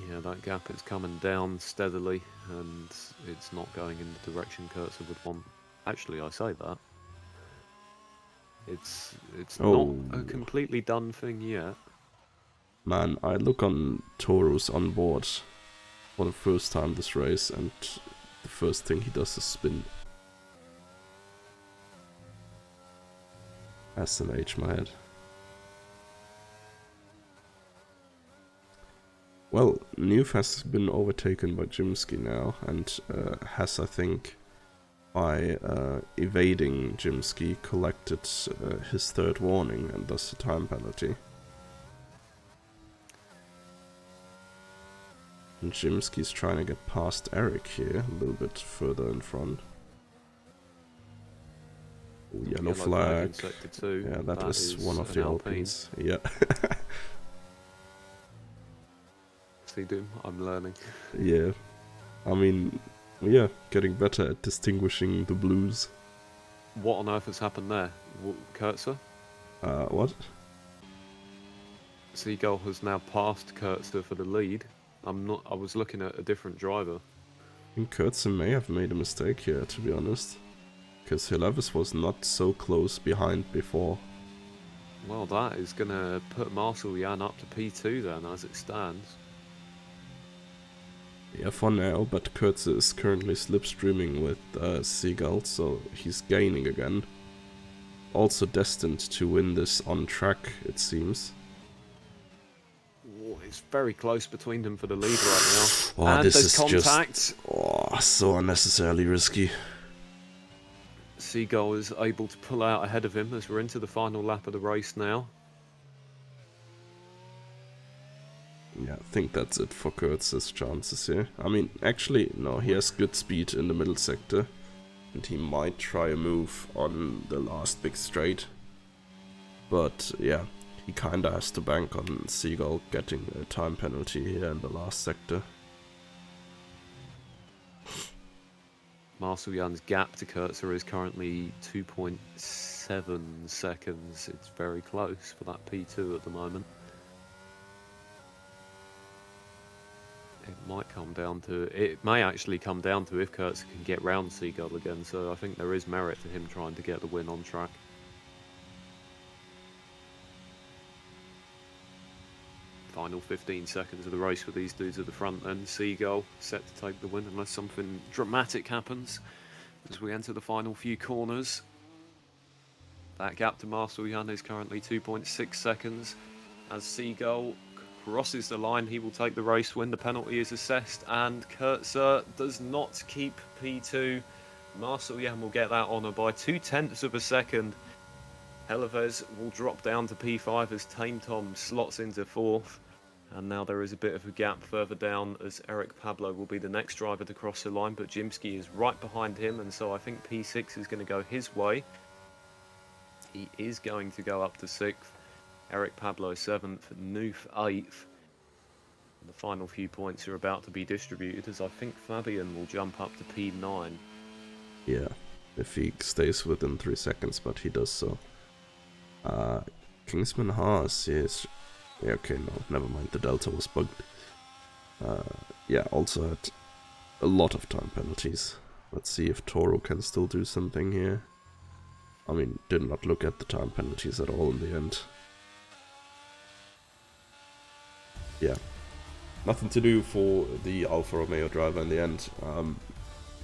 Yeah, that gap is coming down steadily, and it's not going in the direction Kurtzer would want. Actually, I say that. It's not a completely done thing yet. Man, I look on Toru's on board for the first time this race, and the first thing he does is spin. SMH, my head. Well, Newf has been overtaken by Jimsky now, and has, I think, by evading Jimsky, collected his third warning and thus a time penalty. And Jimsky's trying to get past Eric here, a little bit further in front. Ooh, yellow flag. Yeah, that is one of the Alpines. Yeah. See, Doom, I'm learning. Yeah. I mean, yeah, getting better at distinguishing the blues. What on earth has happened there? Kurtzer? What? Seagull has now passed Kurtzer for the lead. I was looking at a different driver. I think Kurtzer may have made a mistake here, to be honest. Because Hilavis was not so close behind before. Well, that is going to put Marcel Jan up to P2 then, as it stands. Yeah, for now, but Kurtzer is currently slipstreaming with Seagull, so he's gaining again. Also destined to win this on track, it seems. Oh, it's very close between them for the lead right now. Oh, and this there's is contact. just so unnecessarily risky. Seagull is able to pull out ahead of him as we're into the final lap of the race now. Yeah, I think that's it for Kurtz's chances here. I mean, actually, no, he has good speed in the middle sector. And he might try a move on the last big straight. But, yeah, he kinda has to bank on Seagull getting a time penalty here in the last sector. Marcel Jan's gap to Kurtzer is currently 2.7 seconds. It's very close for that P2 at the moment. It may actually come down to if Kurtzer can get round Seagull again, so I think there is merit to him trying to get the win on track. Final 15 seconds of the race with these dudes at the front, and Seagull set to take the win unless something dramatic happens as we enter the final few corners. That gap to Marcel Jan is currently 2.6 seconds. As Seagull crosses the line, he will take the race win. The penalty is assessed, and Kurtzer does not keep P2. Marcel Jan will get that honour by 0.2 of a second. Helaves will drop down to P5 as Tame Tom slots into 4th. And now there is a bit of a gap further down as Eric Pablo will be the next driver to cross the line, but Jimsky is right behind him, and so I think P6 is going to go his way. He is going to go up to 6th. Eric Pablo 7th, Noof 8th. The final few points are about to be distributed as I think Fabian will jump up to P9. Yeah, if he stays within 3 seconds, but he does so. Kingsman Haas is... Yeah, okay, no, never mind, the delta was bugged. Yeah, also had a lot of time penalties. Let's see if Toro can still do something here. I mean, did not look at the time penalties at all in the end. Yeah, nothing to do for the Alfa Romeo driver in the end.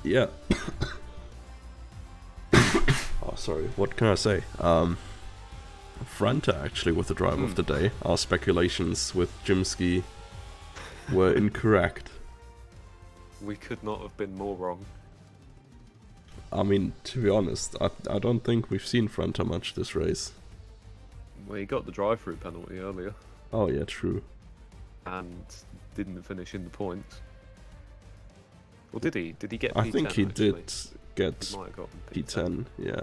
Yeah. Oh, sorry, what can I say? Franta actually with the driver of the day. Our speculations with Jimsky were incorrect. We could not have been more wrong. I mean, to be honest, I don't think we've seen Franta much this race. Well, he got the drive-through penalty earlier. Oh yeah, true. And didn't finish in the points. Or did he? Did he get P10? I think he actually? did get He might have gotten P10, yeah.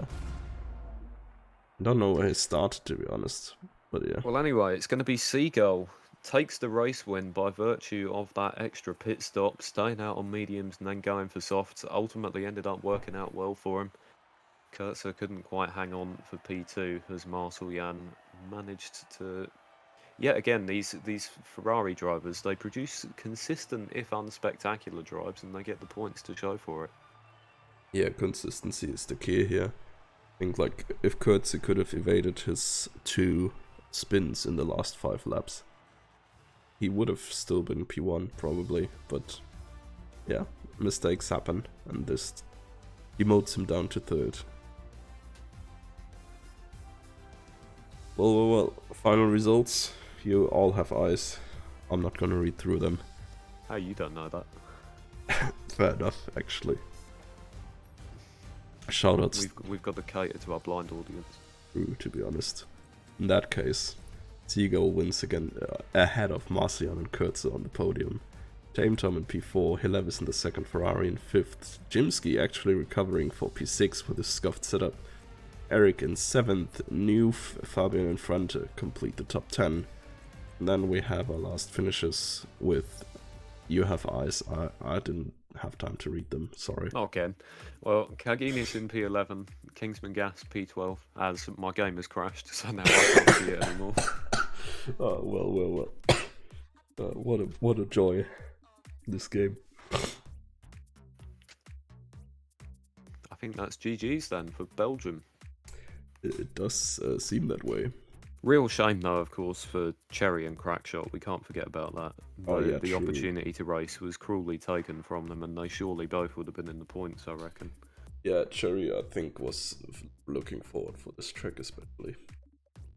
I don't know where he started, to be honest, but yeah. Well, anyway, it's going to be Seagull. Takes the race win by virtue of that extra pit stop, staying out on mediums and then going for softs. Ultimately ended up working out well for him. Kurtzer couldn't quite hang on for P2 as Marcel Jan managed to... Yet again, these Ferrari drivers, they produce consistent, if unspectacular drives, and they get the points to show for it. Yeah, consistency is the key here. I think, like, if Kurtzer could have evaded his 2 spins in the last 5 laps, he would have still been P1, probably, but yeah, mistakes happen, and this demotes him down to third. Well, final results. You all have eyes. I'm not gonna read through them. How you don't know that? Fair enough, actually. Shoutouts We've got to cater to our blind audience. through, to be honest. In that case, Seagull wins again ahead of Marcion and Kurtzer on the podium. Tame Tom in P4, Hilevis in the second, Ferrari in fifth. Jimsky actually recovering for P6 with his scuffed setup. Eric in seventh, Newf, Fabian in front complete the top 10. And then we have our last finishes with You Have Eyes. I didn't have time to read them, sorry. Okay. Well, Kaginis in P11, Kingsman Gas P12, as my game has crashed, so now I can't see it anymore. Oh, well. What a joy, this game. I think that's GG's then for Belgium. It does seem that way. Real shame though, of course, for Cherry and Crackshot. We can't forget about that. The True. opportunity to race was cruelly taken from them, and they surely both would have been in the points, I reckon. Yeah, Cherry, I think, was looking forward for this track especially.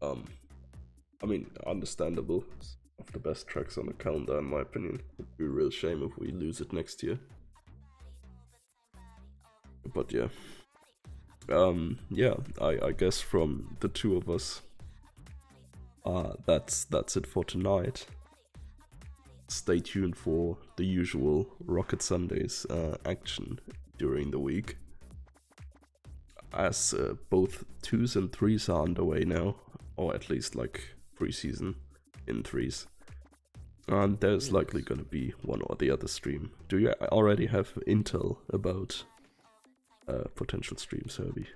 I mean, understandable. It's one of the best tracks on the calendar, in my opinion. It'd be a real shame if we lose it next year. But yeah. I guess from the two of us, that's it for tonight. Stay tuned for the usual Rocket Sundays action during the week, as both 2s and 3s are underway now, or at least like preseason in 3s. And there's likely gonna be one or the other stream. Do you already have intel about potential streams, Herbie?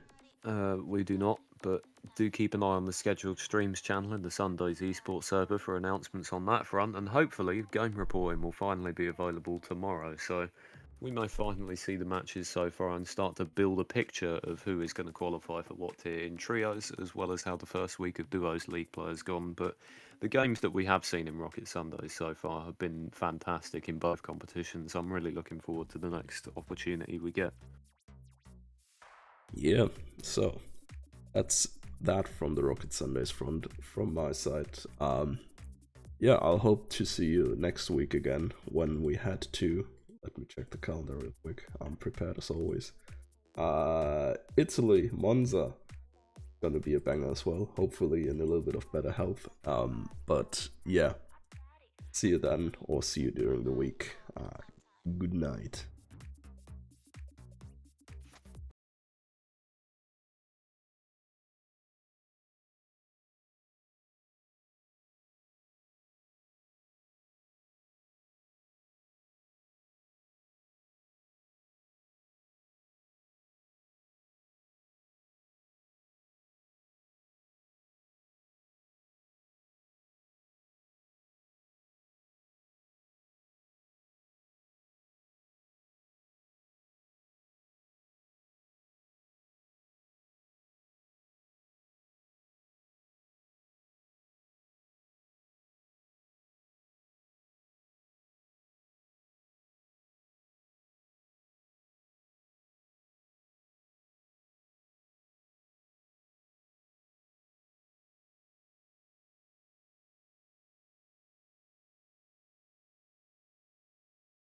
We do not, but do keep an eye on the scheduled streams channel and the Sundays esports server for announcements on that front, and hopefully game reporting will finally be available tomorrow, so we may finally see the matches so far and start to build a picture of who is going to qualify for what tier in trios, as well as how the first week of duos league play has gone. But the games that we have seen in Rocket Sundays so far have been fantastic in both competitions. I'm really looking forward to the next opportunity we get. Yeah, so that's that from the Rocket Sundays front from my side. Yeah, I'll hope to see you next week again when we head to, let me check the calendar real quick, I'm prepared as always. Italy, Monza, gonna be a banger as well, hopefully in a little bit of better health. But yeah, see you then, or see you during the week. Good night.